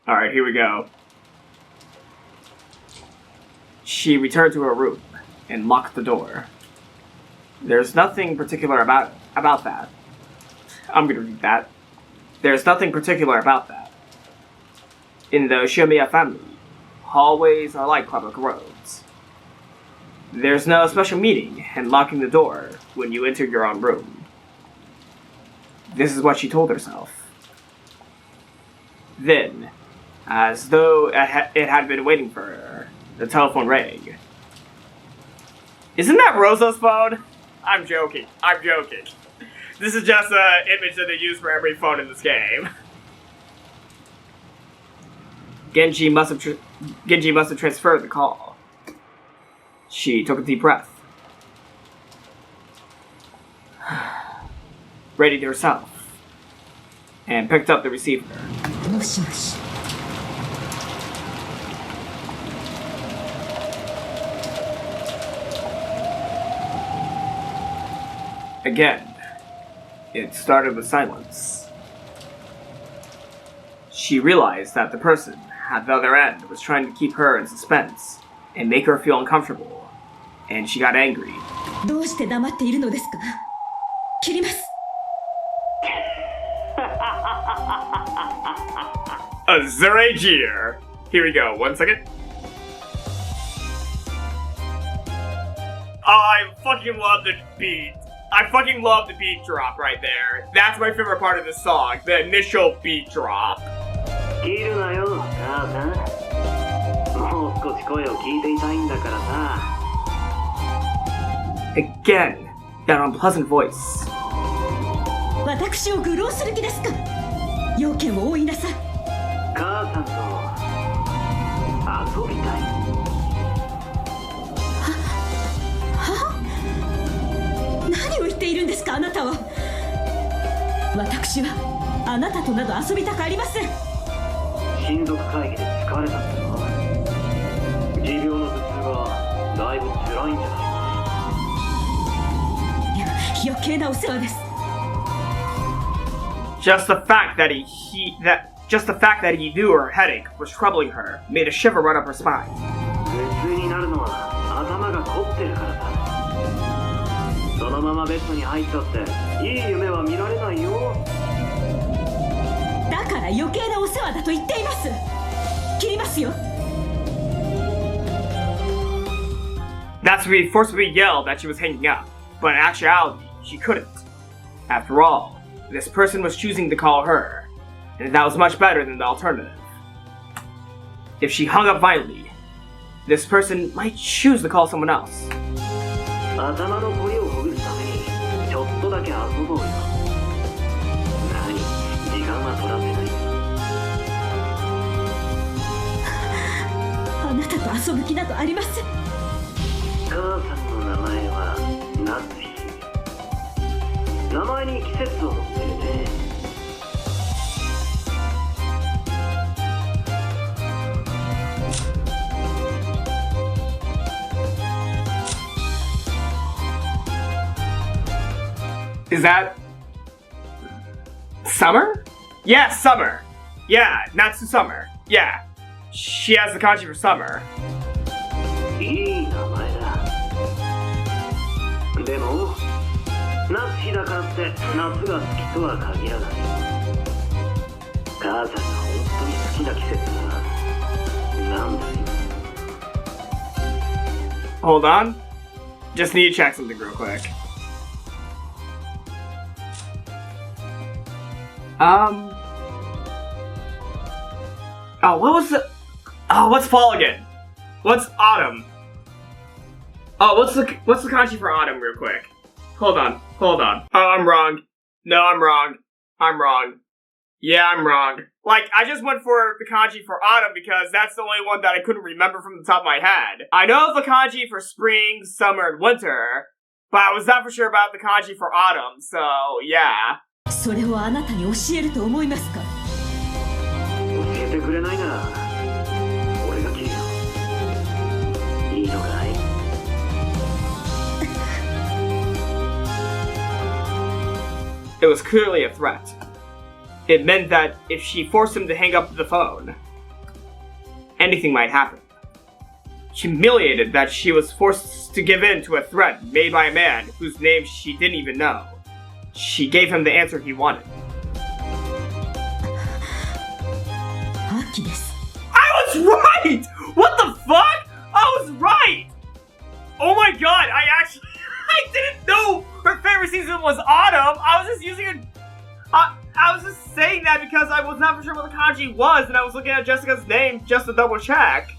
Alright, here we go. She returned to her room and locked the door. There's nothing particular about that. I'm gonna read that. There's nothing particular about that. In the Ushiromiya family, hallways are like public roads. There's no special meaning in locking the door when you enter your own room. This is what she told herself. Then, as though it had been waiting for her, the telephone rang. Isn't that Rosa's phone? I'm joking. This is just an image that they use for every phone in this game. Genji must have transferred the call. She took a deep breath. Readied herself. And picked up the receiver. もしもし。Again, it started with silence. She realized that the person at the other end was trying to keep her in suspense and make her feel uncomfortable, and she got angry. どうして黙っているのですか？切ります。A Zerajir. Here we go. 1 second. I fucking love the beat. I fucking love the beat drop right there. That's my favorite part of the song, the initial beat drop. Again, that unpleasant voice. 私を愚弄する気ですか？要件を追いなさい。母さんと遊びたい。何を言っているんですか、あなたは。私はあなたとなど遊びたくありません。親族会議で疲れたってさ。持病の頭痛がだいぶ辛いんじゃないかね。いや、余計なお世話です。Just the fact that he knew her headache was troubling her made a shiver run up her spine. 普通になるのは頭が凝ってるからだ。そのままベッドに入ったっていい夢は見られないよ。だから余計なお世話だと言っています。切りますよ。Natsuhi forcibly yelled that she was hanging up, but in actuality, she couldn't. After all, this person was choosing to call her, and that was much better than the alternative. If she hung up violently, this person might choose to call someone else. 頭の凝りをほぐすためにちょっとだけ遊ぼうよ。何、時間は取らせない。あなたと遊ぶ気などありません。母さんの名前は夏日。名前に季節を持ってるね。Is that Summer? Yeah, Summer. Yeah, Natsu Summer. Yeah, she has the kanji for Summer. いい名前だ。でも夏日だからって夏が好きとは限らない。母さんが本当に好きな季節は何だい？ Hold on. Just need to check something real quick. Oh, what was the... Oh, what's fall again? What's autumn? Oh, what's the kanji for autumn real quick? Hold on. Oh, I'm wrong. No, I'm wrong. Yeah, I'm wrong. Like, I just went for the kanji for autumn because that's the only one that I couldn't remember from the top of my head. I know the kanji for spring, summer, and winter, but I was not for sure about the kanji for autumn, so yeah. それをあなたに教えると思いますか？教えてくれないなら俺が切るよ。いいのかい？ It was clearly a threat. It meant that if she forced him to hang up the phone, anything might happen. Humiliated that she was forced to give in to a threat made by a man whose name she didn't even know, she gave him the answer he wanted. 秋です。 I was right! What the fuck? I was right! Oh my god, I didn't know her favorite season was autumn. I was just using a... I was just saying that because I was not for sure what the kanji was, and I was looking at Jessica's name just to double check.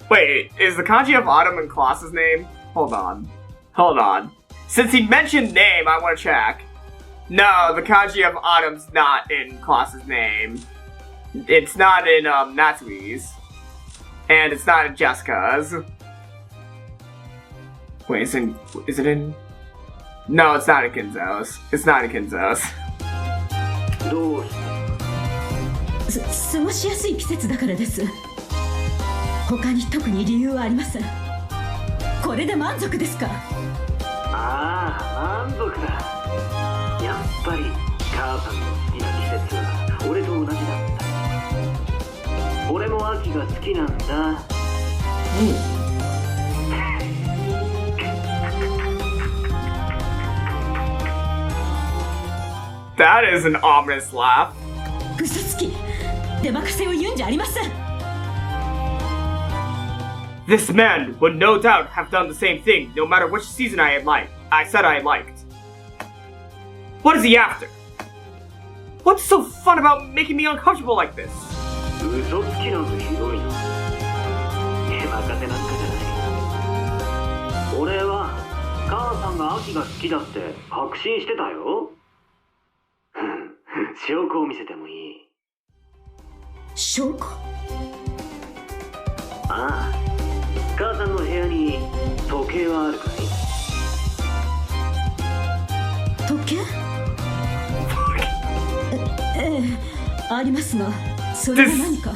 Wait, is the kanji of autumn in Klaus's name? Hold on. Since he mentioned name, I want to check. No, the kanji of autumn's not in Klaus's name. It's not in Natsui's. And it's not in Jessica's. Wait, is it in... No, it's not in Kinzo's. It's not in Kinzo's. どうして？過ごしやすい季節だからです。他に特に理由はありません。これで満足ですか？ああ、満足だ。やっぱり母さんの好きな季節は俺と同じだった。俺も秋が好きなんだ。That is an ominous laugh. 嘘つき、出任せを言うんじゃありません。This man would no doubt have done the same thing no matter which season I said I liked. What is he after? What's so fun about making me uncomfortable like this? 嘘つきなんてひどいな。任せなんかじゃない。俺は母さんが秋が好きだって確信してたよ。証拠を見せてもいい。証拠？ああ、母さんの部屋に時計はあるかい？時計？ええ、ありますが、それは何か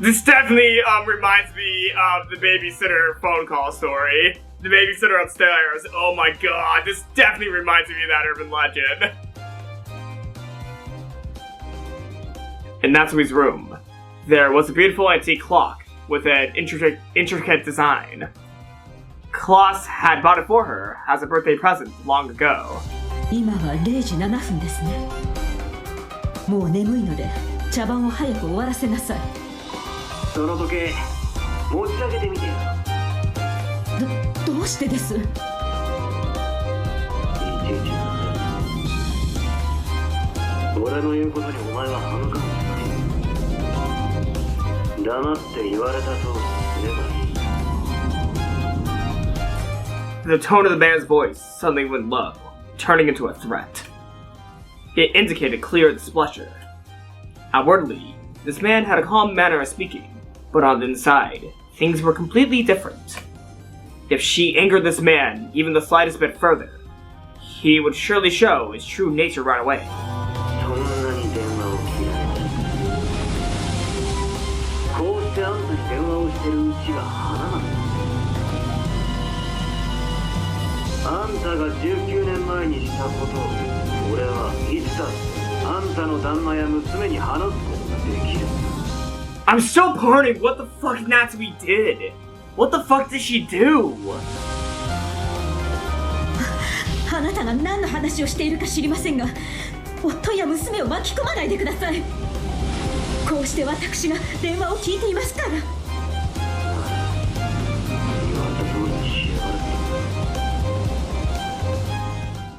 ？This definitely reminds me of the babysitter phone call story. The babysitter upstairs. Oh my god, this definitely reminds me of that urban legend. In Natsui's room, there was a beautiful antique clock with an intricate design. Klaus had bought it for her as a birthday present long ago. 今は0時7分ですね。もう眠いので茶番を早く終わらせなさい。その時計持ち上げてみてよ。どうしてです？いちいち俺の言うことにお前は歯向かうしない。黙って言われた通りすればいい。The tone of the man's voice suddenly went low, turning into a threat. It indicated clear displeasure. Outwardly, this man had a calm manner of speaking, but on the inside, things were completely different. If she angered this man even the slightest bit further, he would surely show his true nature right away. そんなに電話を切られた。こうしてあんたに電話をしてるうちが花なんだ。あんたが19年前にしたことを俺はいつだってあんたの旦那や娘に話すことができる。I'm still pondering what the fuck Natsumi did. What the fuck did she do? あなたが何の話をしているか知りませんが、夫や娘を巻き込まないでください。こうして私が電話を聞いていますから。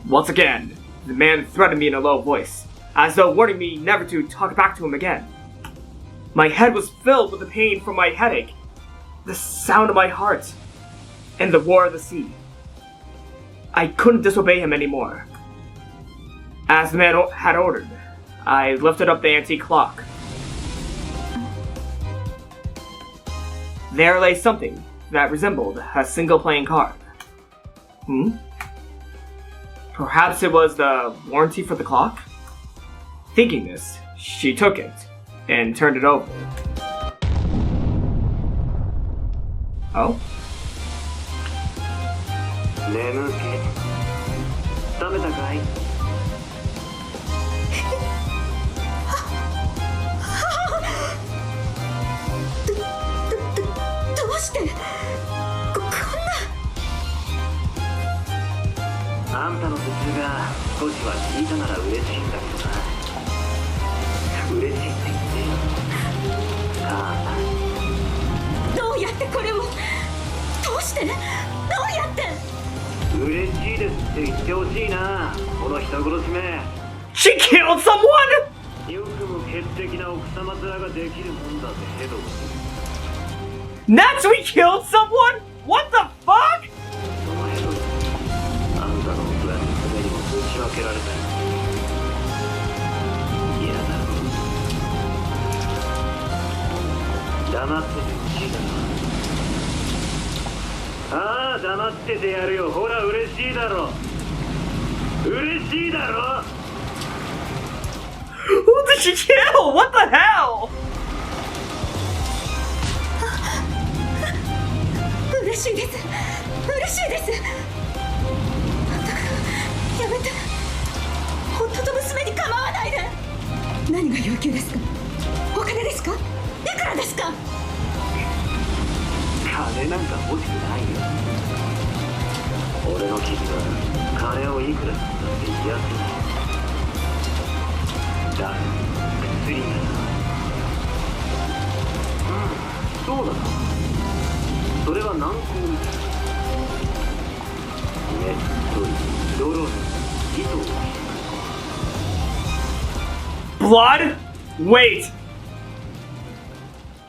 Once again, the man threatened me in a low voice, as though warning me never to talk back to him again. My head was filled with the pain from my headache, the sound of my heart, and the roar of the sea. I couldn't disobey him anymore. As the man had ordered, I lifted up the antique clock. There lay something that resembled a single playing card. Perhaps it was the warranty for the clock? Thinking this, she took it and turned it over. Oh? 眠気冷めたかい？どうしてこんな。あんたの頭痛が少しは効いたなら嬉しいんだけどな。嬉しいって言ってよ。母さん。どうやってこれを？どうして？どうやって？嬉しいですって言ってほしいな、この人殺しめ。She killed someone! よくも潔癖な奥様面ができるもんだぜ、ヘド。Natsumi killed someone? What the fuck? そのヘド、あんたの奥は娘にもぶち分けられたよ。嫌だろ。黙っててほしいだろ。ああ、黙っててやるよ。ほら、嬉しいだろ。嬉しいだろ。 Who did she kill? What the hell? 嬉しいです。嬉しいです。あんたがやめて。夫と娘に構わないで。何が要求ですか？お金ですか？いくらですか？金なんか欲しくないよ。俺の傷は金をいくらだって癒せない。だから薬なら。そうだな。それは軟膏みたい。ねっとり泥の糸を。Blood? Wait!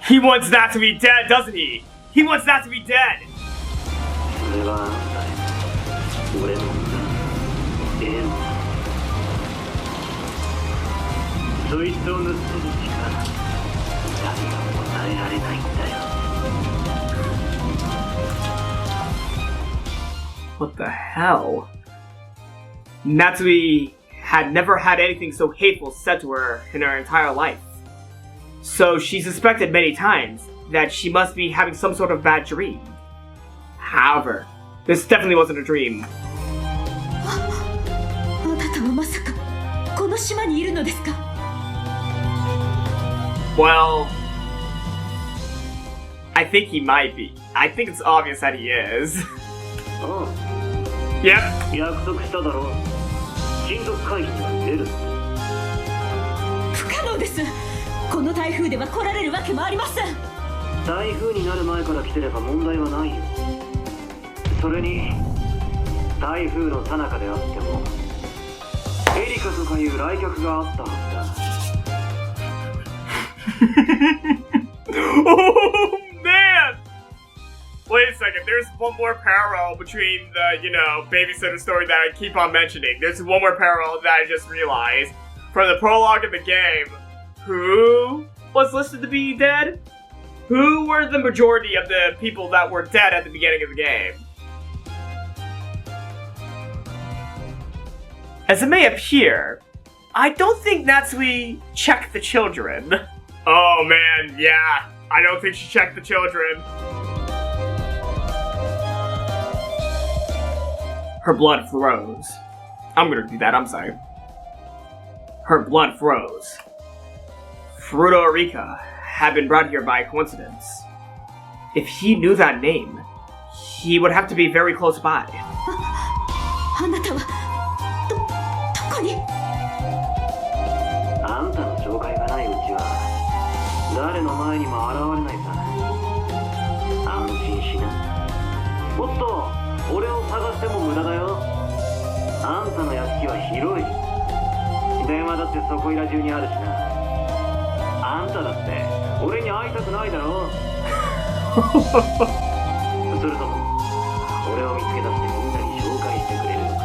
He wants that to be dead, doesn't he? He wants that to be dead! それはあんたね。俺の縁。そいつを盗む力、誰が答えられないんだよ。What the hell? Natsui had never had anything so hateful said to her in her entire life. So she suspected many times that she must be having some sort of bad dream. However, this definitely wasn't a dream. あなたはまさかこの島にいるのですか？ Well, I think he might be. I think it's obvious that he is. Yep. 約束しただろう。親族会議には出る。不可能です。この台風では来られるわけもありません。台風になる前から来てれば問題はないよ。それに台風の最中であってもエリカとかいう来客があったはずだ。Oh man! Wait a second, there's one more parallel between the, babysitter story that I keep on mentioning. There's one more parallel that I just realized. From the prologue of the game, who was listed to be dead? Who were the majority of the people that were dead at the beginning of the game? As it may appear, I don't think Natsuhi checked the children. Oh man, yeah. I don't think she checked the children. Her blood froze. I'm gonna do that, I'm sorry. Her blood froze. Furuto Arika had been brought here by coincidence. If he knew that name, he would have to be very close by. あなたはどこに？あんたの紹介がないうちは誰の前にも現れないさ。安心しな。おっと、俺を探しても無駄だよ。あんたの屋敷は広い。電話だってそこいら中にあるしな。あんただって俺に会いたくないだろう。それとも俺を見つけ出してみんなに紹介してくれるのか。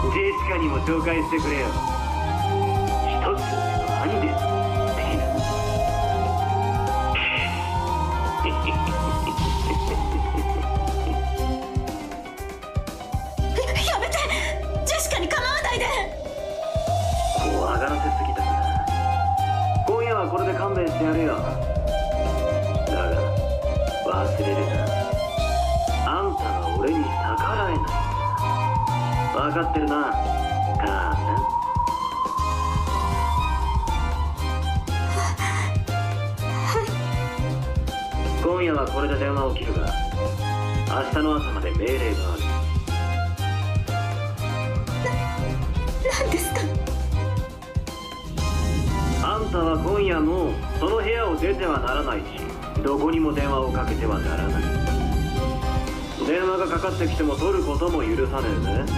ジェシカにも紹介してくれよ。一つの兄です。やめて！ジェシカに構わないで！怖がらせすぎたかな。今夜はこれで勘弁してやるよ。だが忘れるな。あんたが俺に逆らえない。分かってるな、母さん。今夜はこれで電話を切るが、明日の朝まで命令がある。何ですか？あんたは今夜もうその部屋を出てはならないし、どこにも電話をかけてはならない。電話がかかってきても取ることも許さねえぜ。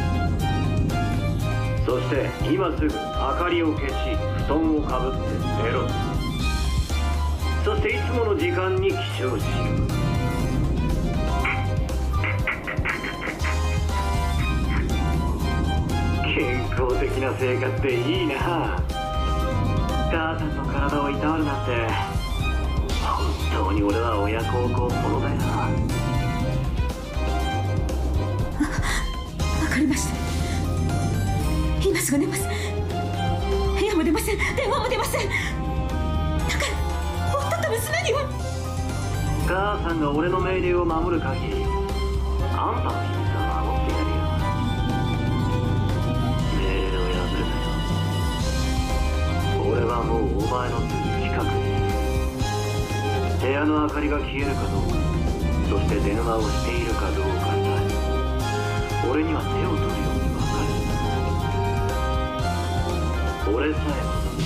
そして今すぐ明かりを消し、布団をかぶって寝ろ。そしていつもの時間に起床しろ。健康的な生活でいいな。母さんの体をいたわるなんて本当に俺は親孝行者だよ。わかりました。今すぐ寝ます。部屋も出ません。電話も出ません。だから夫と娘には。母さんが俺の命令を守る限り、あんたの秘密は守ってやるよ。命令を破るなよ。俺はもうお前のすぐ近くに。部屋の明かりが消えるかどうか、そして電話をしているかどうかさえ、俺には手を取るように分かる。俺さえ望ん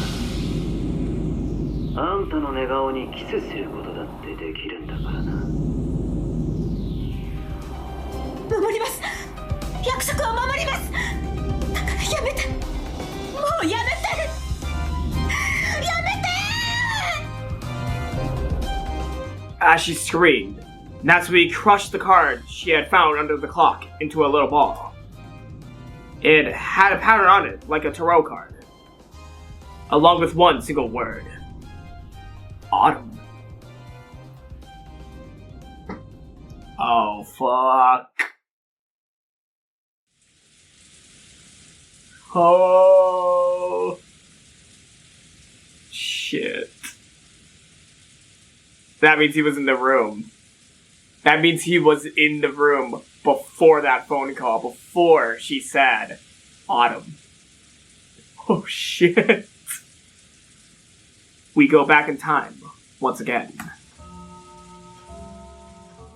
だら、あんたの寝顔にキスすることだってできるんだからな。守ります。約束は守ります。だからやめて。もうやめて。As she screamed, Natsuhi crushed the card she had found under the clock into a little ball. It had a pattern on it, like a tarot card, along with one single word. Autumn. Oh, fuck. Oh. Shit. That means he was in the room. That means he was in the room before that phone call, before she said Autumn. Oh shit. we go back in time once again.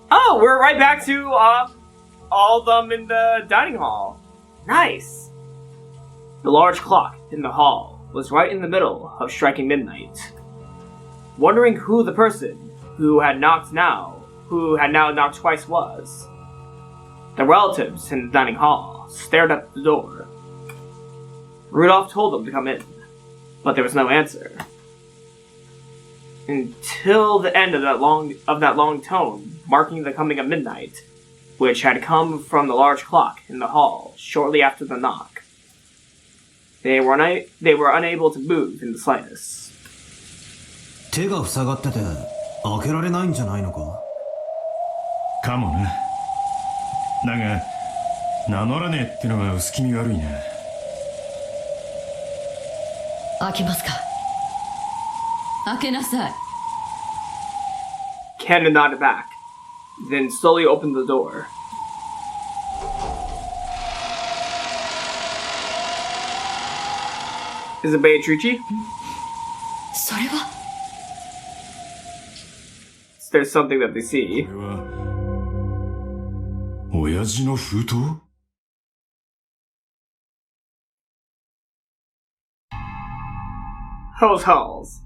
Oh, we're right back to all of them in the dining hall. Nice. The large clock in the hall was right in the middle of striking midnight. Wondering who the person who had knocked now knocked twice was. The relatives in the dining hall stared at the door. Rudolph told them to come in, but there was no answer. Until the end of that long tone marking the coming of midnight, which had come from the large clock in the hall shortly after the knock. They were unable to move in the slightest. 手が塞がってて開けられないんじゃないのか。かもな。だが名乗らねえってのが薄気味悪いな。開けますか。開けなさい。 Cannon nodded back, then slowly opened the door. Is it Beatrice? それは There's something that they see. これは親父の封筒? Hell's Halls.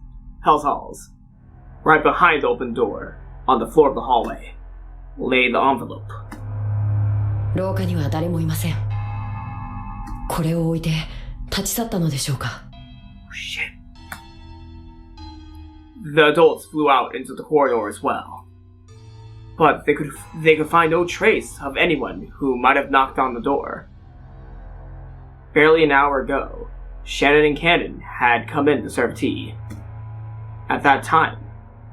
Right behind the open door, on the floor of the hallway, lay the envelope. 廊下には誰もいません。これを置いて立ち去ったのでしょうか。 Shit. The adults flew out into the corridor as well. But they could find no trace of anyone who might have knocked on the door. Barely an hour ago, Shannon and Cannon had come in to serve tea. At that time,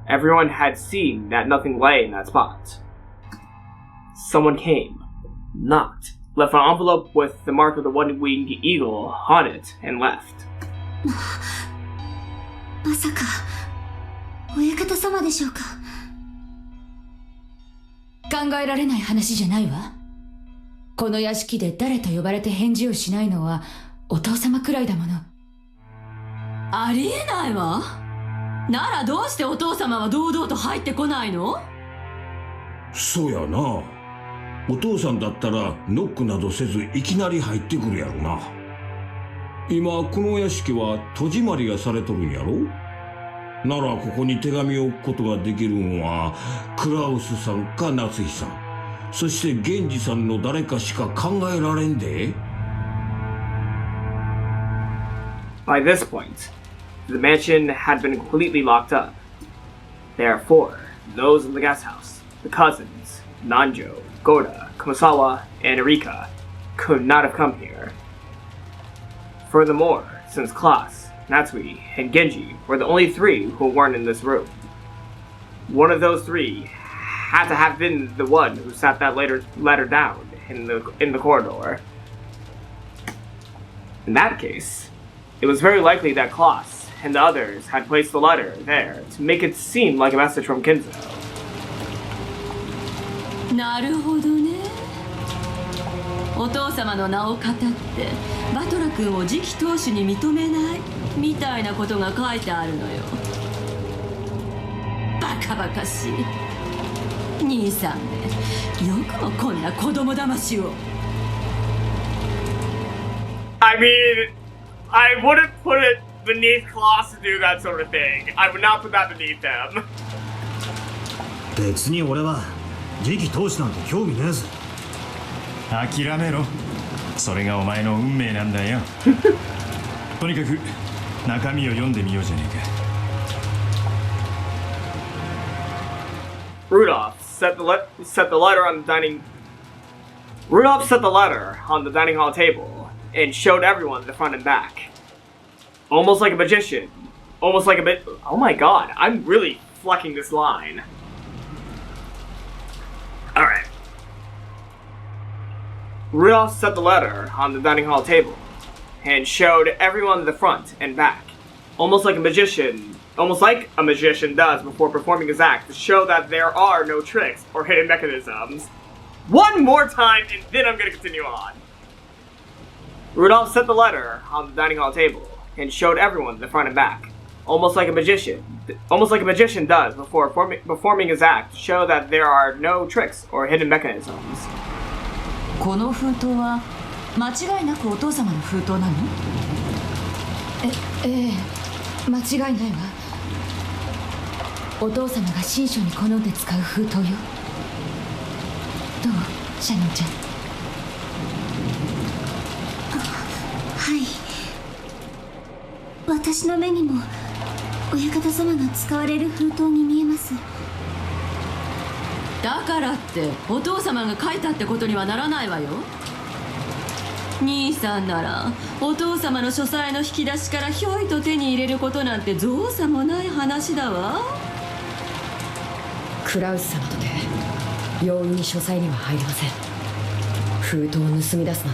everyone had seen that nothing lay in that spot. Someone came, knocked, left an envelope with the mark of the one-winged eagle on it, and left. まさか親方様でしょうか。考えられない話じゃないわ。この屋敷で誰と呼ばれて返事をしないのはお父様くらいだもの。ありえないわ。ならどうしてお父様は堂々と入ってこないの？そうやな。お父さんだったらノックなどせずいきなり入ってくるやろな。今この屋敷は戸締まりがされとるんやろ。ならここに手紙を置くことができるんはクラウスさんか夏日さん、そして源氏さんの誰かしか考えられんで。By this point, the mansion had been completely locked up. Therefore, those in the guest house, the cousins, Nanjo, Goda, Kumasawa, and Erika, could not have come here. Furthermore, since Klaus, Natsuhi, and Genji were the only three who weren't in this room, one of those three had to have been the one who sat that letter down in the corridor. In that case, it was very likely that Klaus and the others had placed the letter there to make it seem like a message from Kinzo. なるほどね。お父様の名を語ってバトラ君を次期当主に認めないみたいなことが書いてあるのよ。バカバカしい。兄さんね、よくもこんな子供騙しを。I mean, I wouldn't put it beneath Klaus to do that sort of thing. I would not put that beneath them. 別に俺は次期当主なんて興味ねえぜ。諦めろ。それがお前の運命なんだよ。とにかく中身を読んでみようじゃねえか。Rudolph set the letter on the dining. Rudolph set the letter on the dining hall table and showed everyone the front and back, almost like a magician. Almost like a bit. Oh my god! I'm really flucking this line. All right. Rudolph set the letter on the dining hall table and showed everyone the front and back, almost like a magician does before performing his act, to show that there are no tricks or hidden mechanisms. One more time, and then I'm going to continue on. Rudolph set the letter on the dining hall table and showed everyone the front and back, almost like a magician does before performing his act, to show that there are no tricks or hidden mechanisms. この封筒は間違いなくお父様の封筒なの？ええ、間違いないわ。お父様が神書に好んで使う封筒よ。どう、シャノンちゃん。はい。私の目にも親方様が使われる封筒に見えます。だからってお父様が書いたってことにはならないわよ。兄さんならお父様の書斎の引き出しからひょいと手に入れることなんて造作もない話だわ。クラウス様とて容易に書斎には入りません。封筒を盗み出すな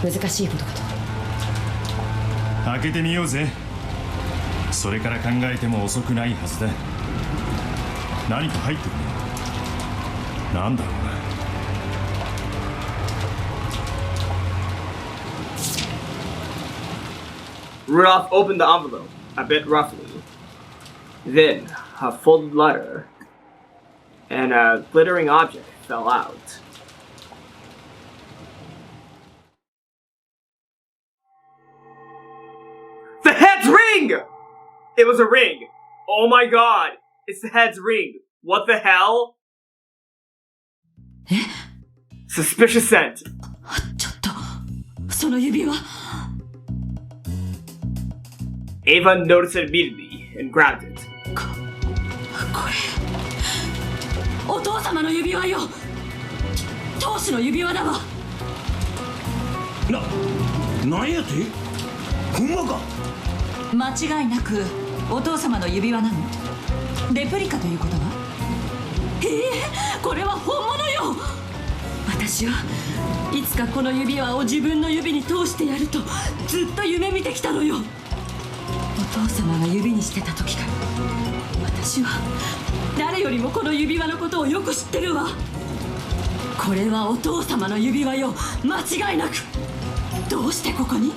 ど難しいことかと。開けてみようぜ。それから考えても遅くないはずだ。何か入ってるね。なんだろうな。Rudolph opened the envelope a bit roughly. Then, a folded letter and a glittering object fell out. The head's ring! It was a ring. Oh my god. It's the head's ring. What the hell? Suspicious scent. ちょっと、その指輪。Ava noticed it immediately and grabbed it. これ、お父様の指輪よ。当主の指輪だわ。なんやて？ほんまか？間違いなくお父様の指輪なの？レプリカということは？これは本物よ。私はいつかこの指輪を自分の指に通してやるとずっと夢見てきたのよ。お父様が指にしてた時から私は誰よりもこの指輪のことをよく知ってるわ。これはお父様の指輪よ、間違いなく。どうしてここに？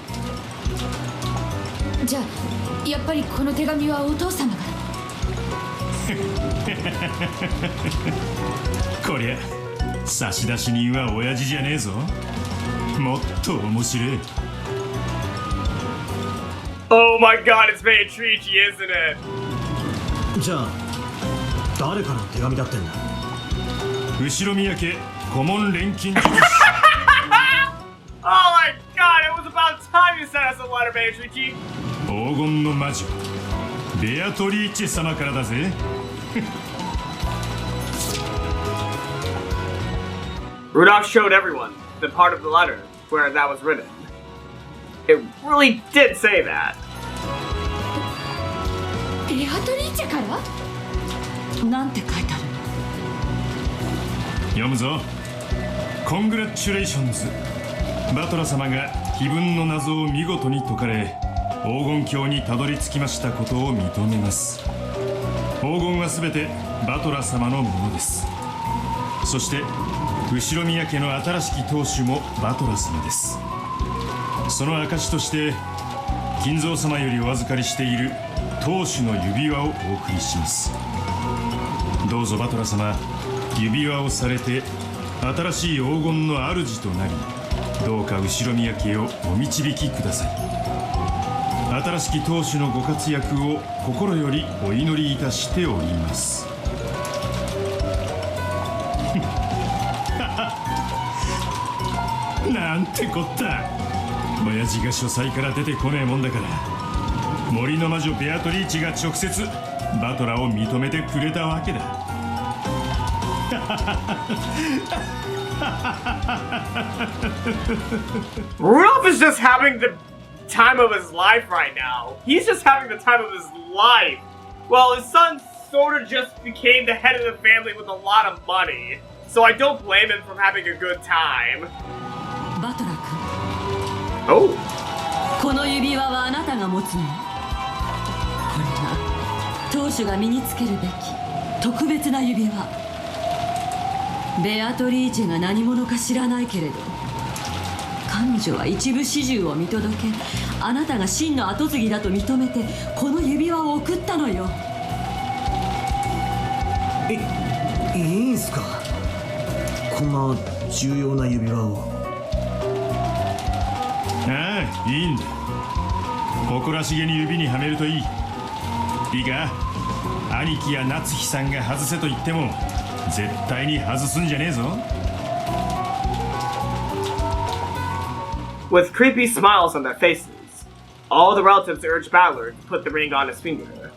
じゃあやっぱりこの手紙はお父様が。こりゃ差出人は親父じゃねえぞ。もっと面白い。Oh my god, it's very treachy, isn't it? じゃあ誰からの手紙だってんだ？Ushiromiya家顧問錬金術師。Oh my god, it was about time you sent us a letter, very treachy. 黄金の魔女ベアトリーチェ様からだぜ。Rudolph showed everyone the part of the letter where that was written. It really did say that. ベアトリーチェから？なんて書いてある？読むぞ。コングラッチュレーションズ。バトラ様が碑文の謎を見事に解かれ黄金鏡にたどり着きましたことを認めます。黄金はすべてバトラ様のものです。そして後宮家の新しき当主もバトラ様です。その証として金蔵様よりお預かりしている当主の指輪をお送りします。どうぞバトラ様、指輪をされて新しい黄金の主となり、どうか後宮家をお導きください。新しき当主のご活躍を心よりお祈りいたしております。なんてこった。親父が書斎から出てこねえもんだから森の魔女ベアトリーチが直接バトラを認めてくれたわけだ。Rudolph is just having the time of his life right now. He's just having the time of his life. Well, his son sort of just became the head of the family with a lot of money. So I don't blame him for having a good time. バトラ君。Oh. この指輪はあなたが持つの？これは当主が身につけるべき特別な指輪。ベアトリーチェが何者か知らないけれど、彼女は一部始終を見届け、あなたが真の跡継ぎだと認めてこの指輪を送ったのよ。いいんすか、こんな重要な指輪を。ああ、いいんだ。誇らしげに指にはめるといい。いいか、兄貴や夏日さんが外せと言っても絶対に外すんじゃねえぞ。With creepy smiles on their faces, all the relatives urged Balor to put the ring on his finger.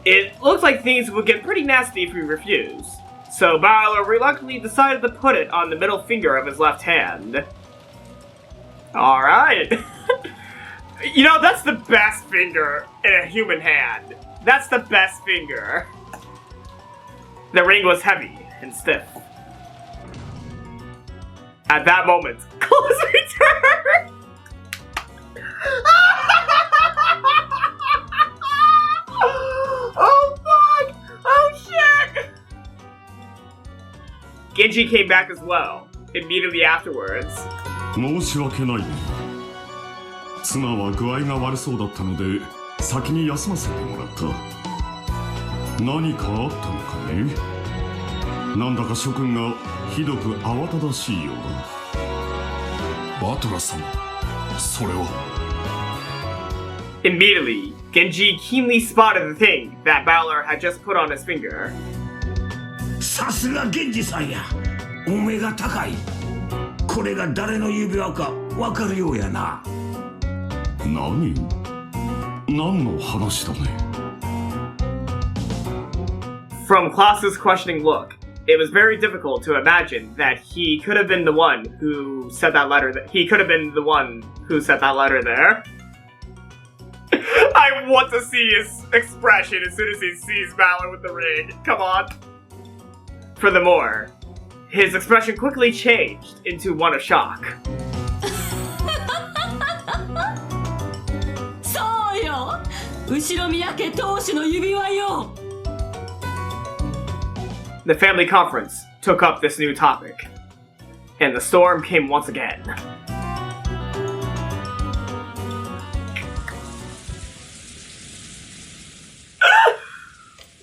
It looked like things would get pretty nasty if he refused, so Balor reluctantly decided to put it on the middle finger of his left hand. Alright. You know, that's the best finger in a human hand. That's the best finger. The ring was heavy and stiff. At that moment, Claus returned! Oh fuck! Oh shit! Genji came back as well, immediately afterwards. 申し訳ないね。妻は具合が悪そうだったので先に休ませてもらった。何かあったのかね。なんだか諸君がひどく慌ただしいようだ。バトラ様、それは。Immediately, Genji keenly spotted the thing that Balor had just put on his finger. さすが源氏さんや。お目が高い。これが誰の指輪かわかるようやな。何の話だね。From Klaus's questioning look, it was very difficult to imagine that he could have been the one who said that letter. He could have been the one who said that letter there. I want to see his expression as soon as he sees Balor with the ring. Come on. Furthermore, his expression quickly changed into one of shock. そうよ、Ushiromiya家当主の指輪よ。The family conference took up this new topic, and the storm came once again.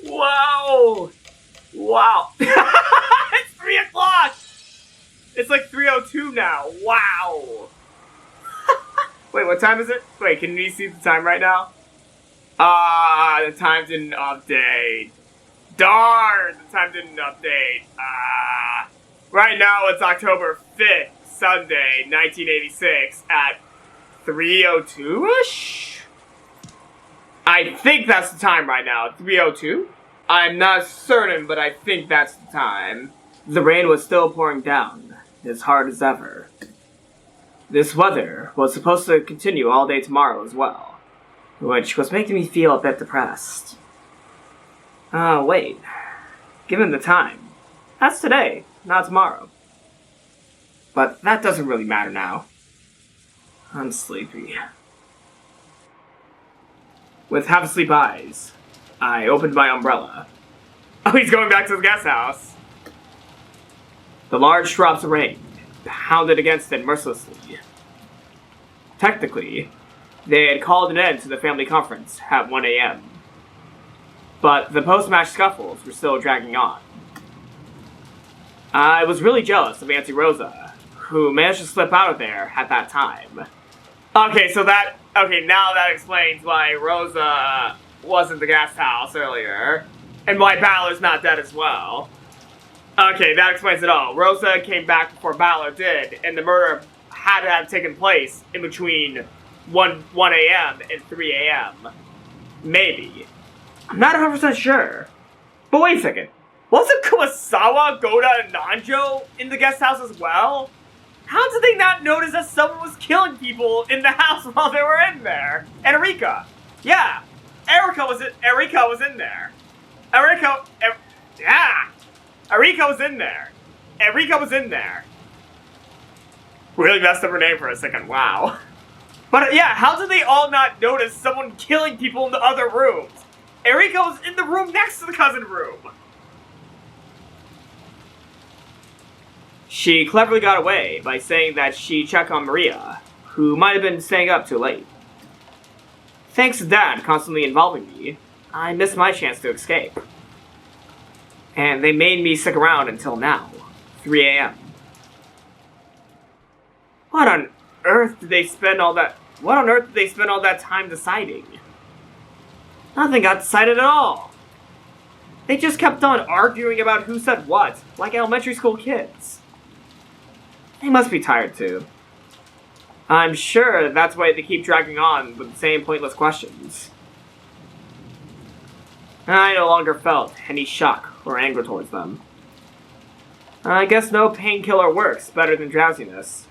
Wow! Wow! It's 3 o'clock! It's like 3:02 now. Wow! Wait, what time is it? Wait, can we see the time right now? The time didn't update. Darn! The time didn't update. Right now it's October 5th, Sunday, 1986 at 3:02-ish? I think that's the time right now. 3:02? I'm not certain, but I think that's the time. The rain was still pouring down, as hard as ever. This weather was supposed to continue all day tomorrow as well, which was making me feel a bit depressed. Wait. Given the time, that's today, not tomorrow. But that doesn't really matter now. I'm sleepy. With half-asleep eyes, I opened my umbrella. Oh, he's going back to his guest house. The large drops of rain pounded against it mercilessly. Technically, they had called an end to the family conference at 1 a.m. But the post-match scuffles were still dragging on. I was really jealous of Auntie Rosa, who managed to slip out of there at that time. Okay, now that explains why Rosa wasn't the guest house earlier, and why Balor's not dead as well. Okay, that explains it all. Rosa came back before Balor did, and the murder had to have taken place in between 1 a.m. and 3 a.m. Maybe. I'm not 100% sure. But wait a second. Wasn't Kumasawa, Goda, and Nanjo in the guest house as well? How did they not notice that someone was killing people in the house while they were in there? And Erika. Yeah. Erika was in there. Erika was in there. Erika was in there. Really messed up her name for a second. Wow. But yeah, how did they all not notice someone killing people in the other rooms? Erika was in the room next to the cousin room. She cleverly got away by saying that she'd check on Maria, who might have been staying up too late. Thanks to Dad constantly involving me, I missed my chance to escape. And they made me stick around until now, 3 a.m. What on earth did they spend all that time deciding? Nothing got decided at all. They just kept on arguing about who said what, like elementary school kids. They must be tired too. I'm sure that's why they keep dragging on with the same pointless questions. I no longer felt any shock or anger towards them. I guess no painkiller works better than drowsiness.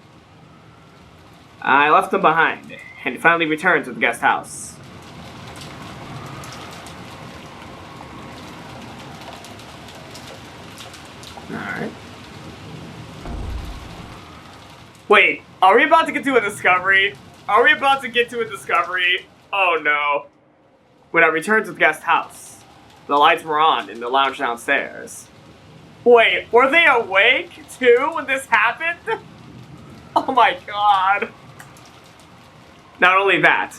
I left them behind, and finally returned to the guest house. Alright. Wait, are we about to get to a discovery? Are we about to get to a discovery? Oh no. When I returned to the guest house, the lights were on in the lounge downstairs. Wait, were they awake too when this happened? Oh my god. Not only that,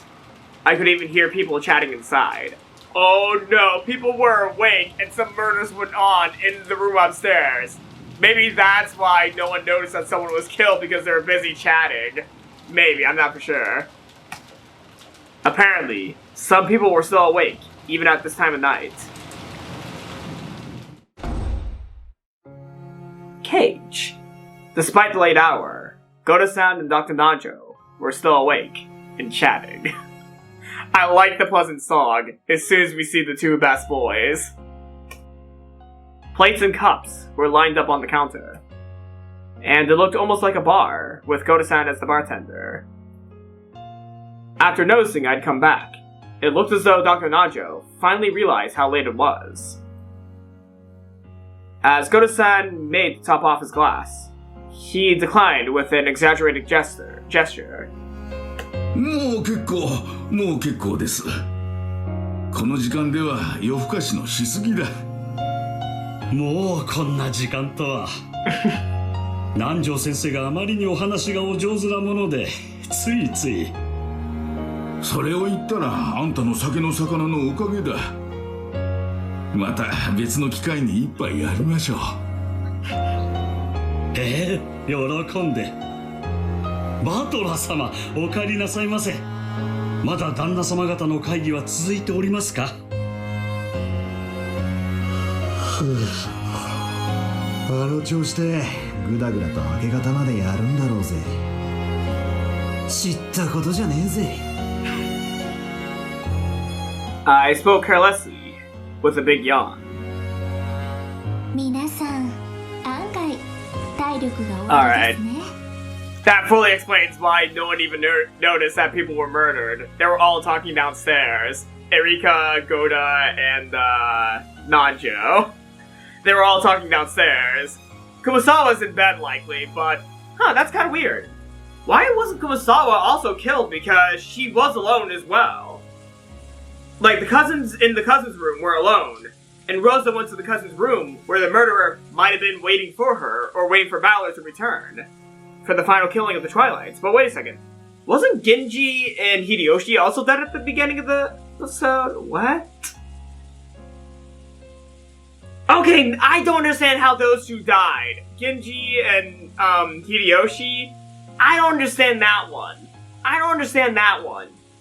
I could even hear people chatting inside. Oh no, people were awake and some murders went on in the room upstairs. Maybe that's why no one noticed that someone was killed, because they were busy chatting. Maybe, I'm not for sure. Apparently, some people were still awake, even at this time of night. Cage. Despite the late hour, Goda-san and Dr. Nanjo were still awake and chatting. I like the pleasant song as soon as we see the two best boys. Plates and cups were lined up on the counter, and it looked almost like a bar, with Goda-san as the bartender. After noticing I'd come back, it looked as though Dr. Nanjo finally realized how late it was. As Goda-san made to top off his glass, he declined with an exaggerated gesture. もう結構です。この時間では夜更かしのしすぎだ。もうこんな時間とは。南條先生があまりにお話がお上手なもので、ついつい。それを言ったらあんたの酒の魚のおかげだ。また別の機会に一杯やりましょう。喜んで。バトラー様、お帰りなさいませ。まだ旦那様方の会議は続いておりますか？あの調子でグダグダと明け方までやるんだろうぜ。知ったことじゃねえぜ。I spoke carelessly with a big yawn. 皆さん、案外体力が多いですね。That fully explains why no one even noticed that people were murdered. They were all talking downstairs. Erika, Goda, and Nanjo. They were all talking downstairs. Kumasawa's in bed likely, but that's kind of weird. Why wasn't Kumasawa also killed? Because she was alone as well. Like, the cousins in the cousins' room were alone, and Rosa went to the cousins' room where the murderer might have been waiting for her, or waiting for Valor to return for the final killing of the Twilights. But wait a second. Wasn't Genji and Hideyoshi also dead at the beginning of the episode? What? Okay, I don't understand how those two died. Genji and Hideyoshi. I don't understand that one.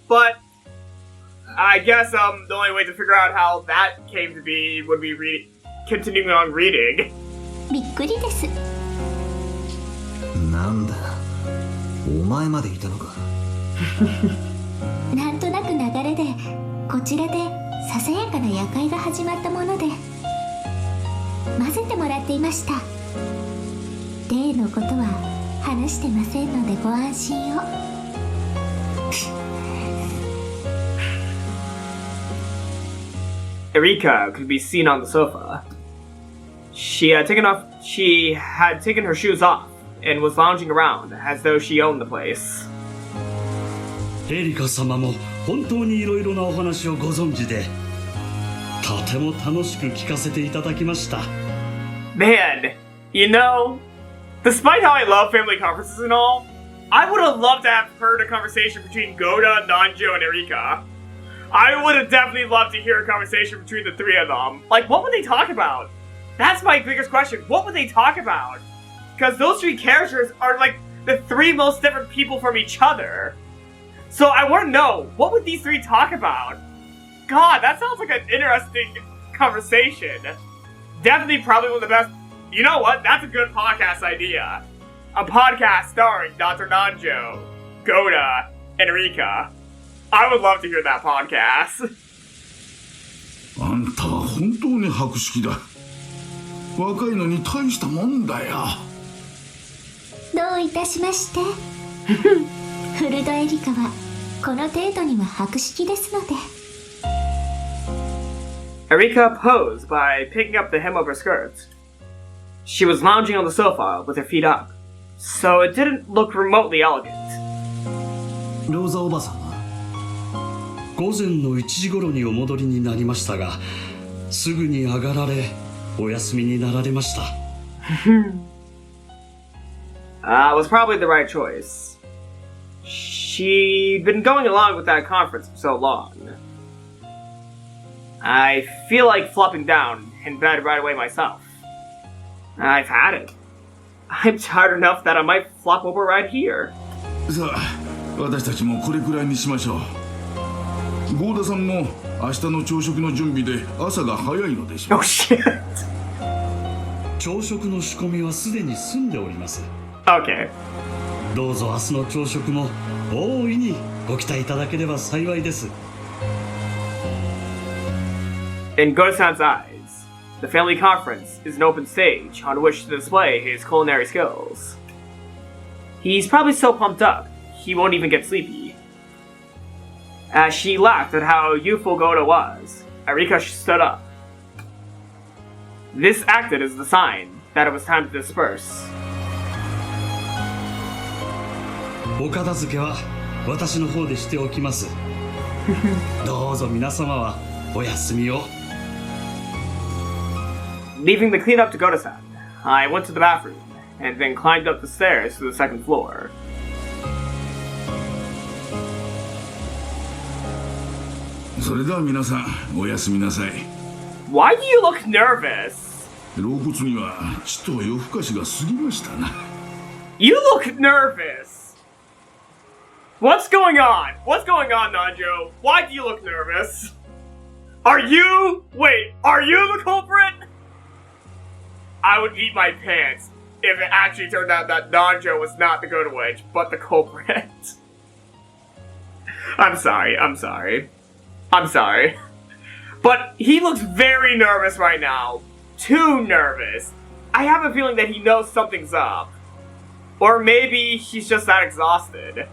But I guess the only way to figure out how that came to be would be continuing on reading. びっくりです。なんだ、お前までいたのか。なんとなく流れでこちらでささやかな夜会が始まったもので混ぜてもらっていました。例のことは話してませんのでご安心を。Erika could be seen on the sofa. She had taken her shoes off and was lounging around as though she owned the place. エリカ様も本当にいろいろなお話をご存知で、とても楽しく聞かせていただきました。Man, you know, despite how I love family conferences and all, I would have loved to have heard a conversation between Goda, Nanjo, and Erika. I would have definitely loved to hear a conversation between the three of them. Like, what would they talk about? That's my biggest question. What would they talk about? Because those three characters are, like, the three most different people from each other. So I want to know, what would these three talk about? God, that sounds like an interesting conversation. Definitely probably one of the best... You know what? That's a good podcast idea. A podcast starring Dr. Nanjo, Goda, and Erika. I would love to hear that podcast. あんたは本当に博識だ。若いのに大したもんだよ。どういたしまして。フルドエリカはこの程度には博識ですので。Erika posed by picking up the hem of her skirt. She was lounging on the sofa with her feet up, so it didn't look remotely elegant. ローザおばさんは午前の1時頃にお戻りになりましたが、すぐに上がられお休みになられました。Was probably the right choice. She'd been going along with that conference for so long. I feel like flopping down in bed right away myself. I've had it. I'm tired enough that I might flop over right here. さあ、私たちもこれくらいにしましょう。ゴーダさんも明日の朝食の準備で朝が早いのでしょう。Oh shit. 朝食の仕込みはすでに済んでおります。Okay. どうぞ明日の朝食も大いにご期待いただければ幸いです。In Goda-san's eyes, the family conference is an open stage on which to display his culinary skills. He's probably so pumped up, he won't even get sleepy. As she laughed at how youthful Goda was, Erika stood up. This acted as the sign that it was time to disperse. お片付けは私の方でしておきます。どうぞ皆様はお休みを。Leaving the cleanup to Goda-san, I went to the bathroom and then climbed up the stairs to the second floor. それでは皆さんおやすみなさい。 Why do you look nervous? 老骨にはちと夜更かしが過ぎましたな。 You look nervous! What's going on? What's going on, Nanjo? Why do you look nervous? Are you the culprit? I would eat my pants if it actually turned out that Nanjo was not the Goda Witch, but the culprit. I'm sorry. But he looks very nervous right now. Too nervous. I have a feeling that he knows something's up. Or maybe he's just that exhausted.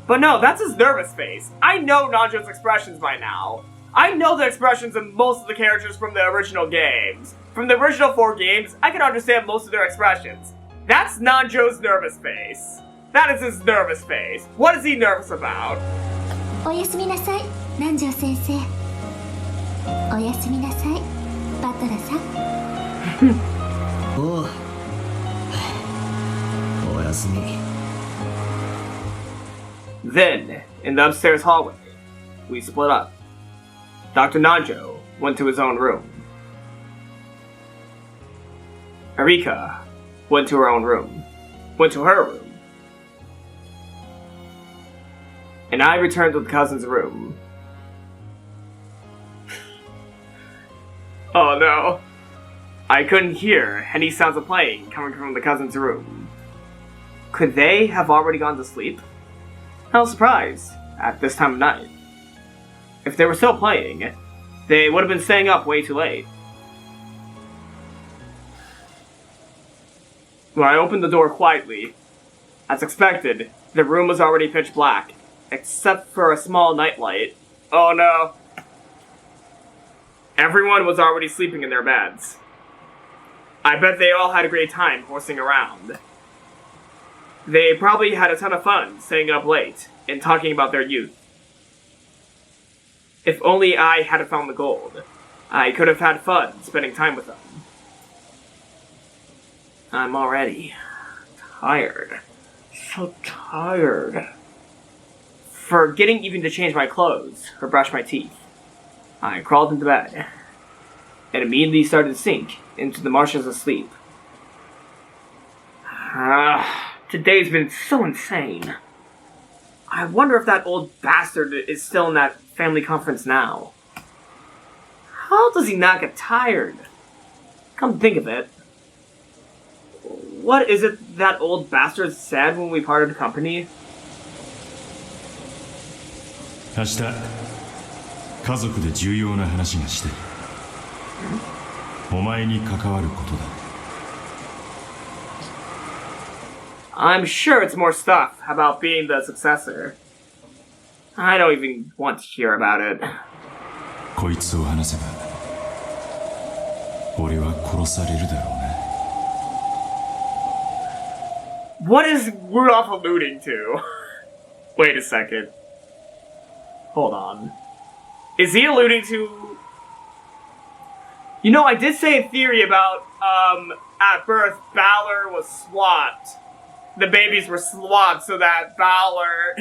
But no, that's his nervous face. I know Nanjo's expressions by now. I know the expressions of most of the characters from the original games. From the original 4 games, I can understand most of their expressions. That's Nanjo's nervous face. That is his nervous face. What is he nervous about? おやすみなさい、南條先生。おやすみなさい、バトラさん。おう。おやすみ。 Then, in the upstairs hallway, we split up. Dr. Nanjo went to his own room. Erika went to her room. And I returned to the cousin's room. Oh no. I couldn't hear any sounds of playing coming from the cousin's room. Could they have already gone to sleep? I was surprised at this time of night. If they were still playing, they would have been staying up way too late. When I opened the door quietly, as expected, the room was already pitch black, except for a small nightlight. Oh no. Everyone was already sleeping in their beds. I bet they all had a great time horsing around. They probably had a ton of fun staying up late and talking about their youth. If only I had found the gold, I could have had fun spending time with them. I'm already tired. So tired. Forgetting even to change my clothes or brush my teeth, I crawled into bed and immediately started to sink into the marshes of sleep. Today's been so insane. I wonder if that old bastard is still in that family conference now. How does he not get tired? Come to think of it. What is it that old bastard said when we parted company? 明日家族で重要な話がしてお前に関わることだ I'm sure it's more stuff about being the successor. I don't even want to hear about it. こいつを話せば俺は殺されるだろうな What is Rudolph alluding to? Wait a second. Hold on. Is he alluding to... You know, I did say a theory about, at birth, Balor was swapped. The babies were swapped so that Balor...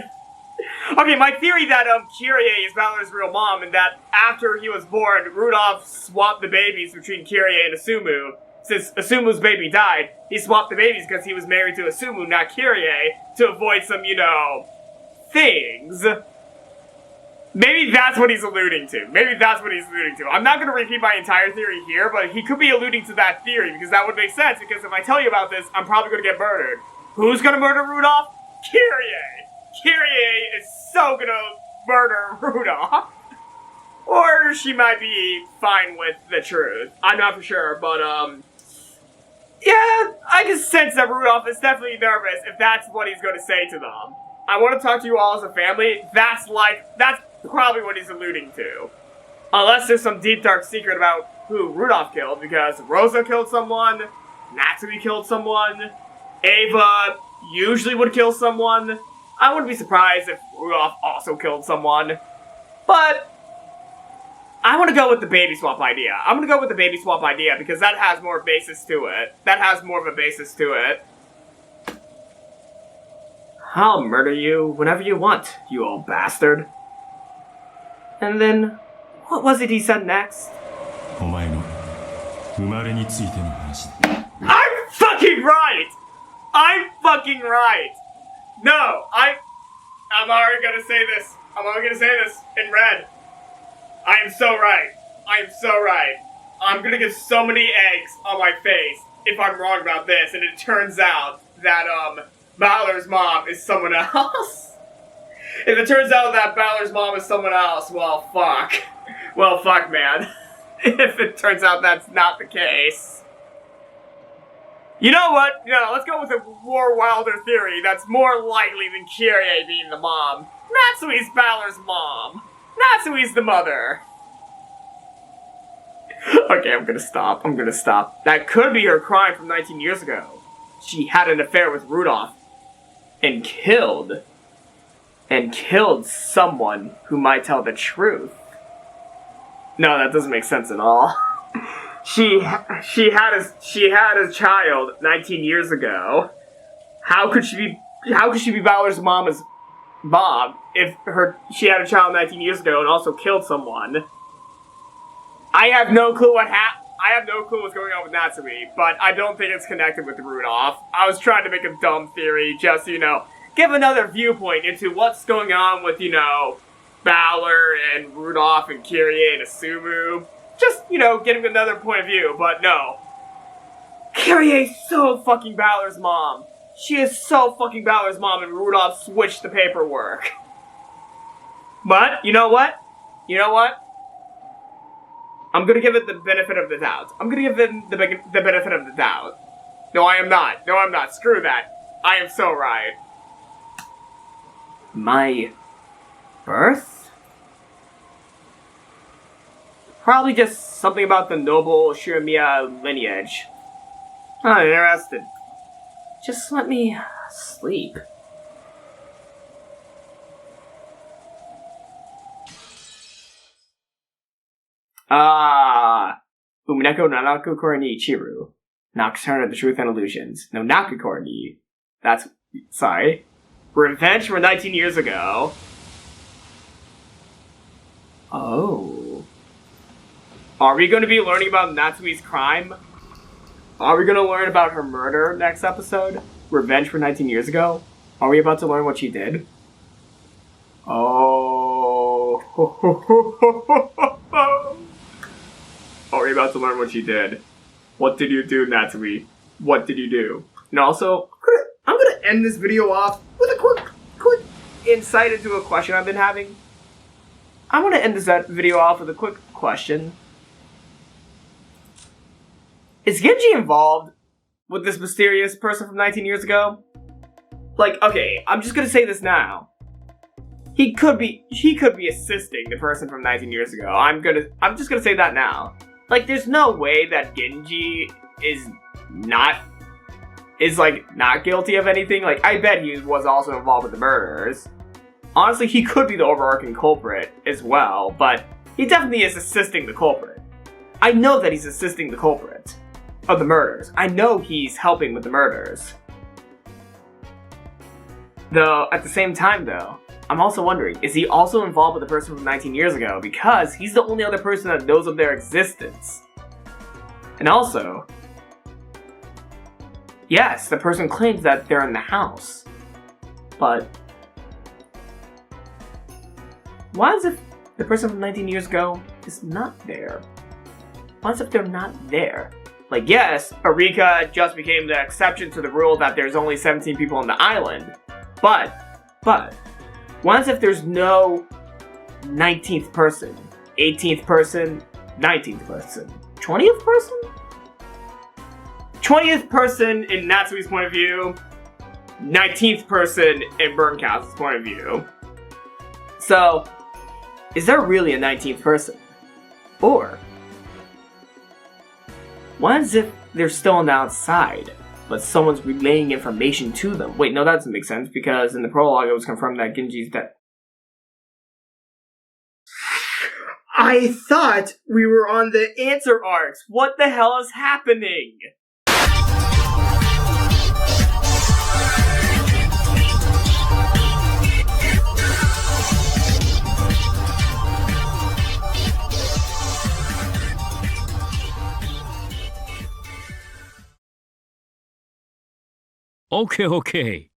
Okay, my theory that, Kyrie is Balor's real mom, and that after he was born, Rudolph swapped the babies between Kyrie and Asumu. Since Asumu's baby died, he swapped the babies because he was married to Asumu, not Kyrie, to avoid some, you know, things. Maybe that's what he's alluding to. Maybe that's what he's alluding to. I'm not going to repeat my entire theory here, but he could be alluding to that theory, because that would make sense, because if I tell you about this, I'm probably going to get murdered. Who's going to murder Rudolph? Kyrie! Kyrie is so going to murder Rudolph. Or she might be fine with the truth. I'm not for sure, but, yeah, I can sense that Rudolph is definitely nervous if that's what he's going to say to them. I want to talk to you all as a family. That's probably what he's alluding to. Unless there's some deep dark secret about who Rudolph killed, because Rosa killed someone, Natsuhi killed someone, Ava usually would kill someone. I wouldn't be surprised if Rudolph also killed someone. But I want to go with the baby swap idea. I'm going to go with the baby swap idea because that has more basis to it. That has more of a basis to it. I'll murder you whenever you want, you old bastard. And then, what was it he said next? お前の生まれについての話だ I'm fucking right! I'm fucking right! No, I'm already gonna say this. I'm already gonna say this in red. I am so right. I am so right. I'm gonna get so many eggs on my face if I'm wrong about this, and it turns out that, Balor's mom is someone else. If it turns out that Balor's mom is someone else, well, fuck. Well, fuck, man. If it turns out that's not the case. You know what? No, let's go with a more wilder theory that's more likely than Kyrie being the mom. Natsuhi's Balor's mom. Natsuhi's the mother. Okay, I'm gonna stop. I'm gonna stop. That could be her crime from 19 years ago. She had an affair with Rudolph. And killed someone who might tell the truth. No, that doesn't make sense at all. She had a child 19 years ago. How could she be Balor's mom if she had a child 19 years ago and also killed someone? I have no clue what's going on with Natsuhi, but I don't think it's connected with Rudolph. I was trying to make a dumb theory, just, you know, give another viewpoint into what's going on with, you know, Balor and Rudolph and Kyrie and Asumu. Just, you know, getting another point of view, but no. Kyrie's so fucking Balor's mom. She is so fucking Balor's mom, and Rudolph switched the paperwork. But, you know what? I'm gonna give it the benefit of the doubt. I'm gonna give it the benefit of the doubt. No, I am not. No, I'm not. Screw that. I am so right. My birth? Probably just something about the noble Ushiromiya lineage. I'm interested. Just let me sleep. Umineko Nanaku Kori ni Ichiru. Nocturne of the Truth and Illusions. No, Nakukori ni. That's Sorry. Revenge for 19 years ago. Oh. Are we going to be learning about Natsuhi's crime? Are we going to learn about her murder next episode? Revenge for 19 years ago? Are we about to learn what she did? Oh. Are we about to learn what she did? What did you do, Natsuhi? What did you do? And also, I'm gonna end this video off with a quick insight into a question I've been having. I want to end this video off with a quick question. Is Genji involved with this mysterious person from 19 years ago? Like, okay, I'm just gonna say this now. He could be assisting the person from 19 years ago. I'm just gonna say that now. Like, there's no way that Genji is not guilty of anything. Like, I bet he was also involved with the murders. Honestly, he could be the overarching culprit as well, but he definitely is assisting the culprit. I know that he's assisting the culprit of the murders. I know he's helping with the murders. Though, at the same time though, I'm also wondering, is he also involved with the person from 19 years ago? Because he's the only other person that knows of their existence. And also, yes, the person claims that they're in the house. But what if the person from 19 years ago is not there? What if they're not there? Like, yes, Erika just became the exception to the rule that there's only 17 people on the island. But, what if there's no 19th person, 18th person, 19th person, 20th person? 20th person in Natsuhi's point of view, 19th person in Burncastle's point of view. So, is there really a 19th person? Or, what if they're still on the outside, but someone's relaying information to them? Wait, no, that doesn't make sense, because in the prologue it was confirmed that Genji's dead. I thought we were on the answer arcs. What the hell is happening? Okay.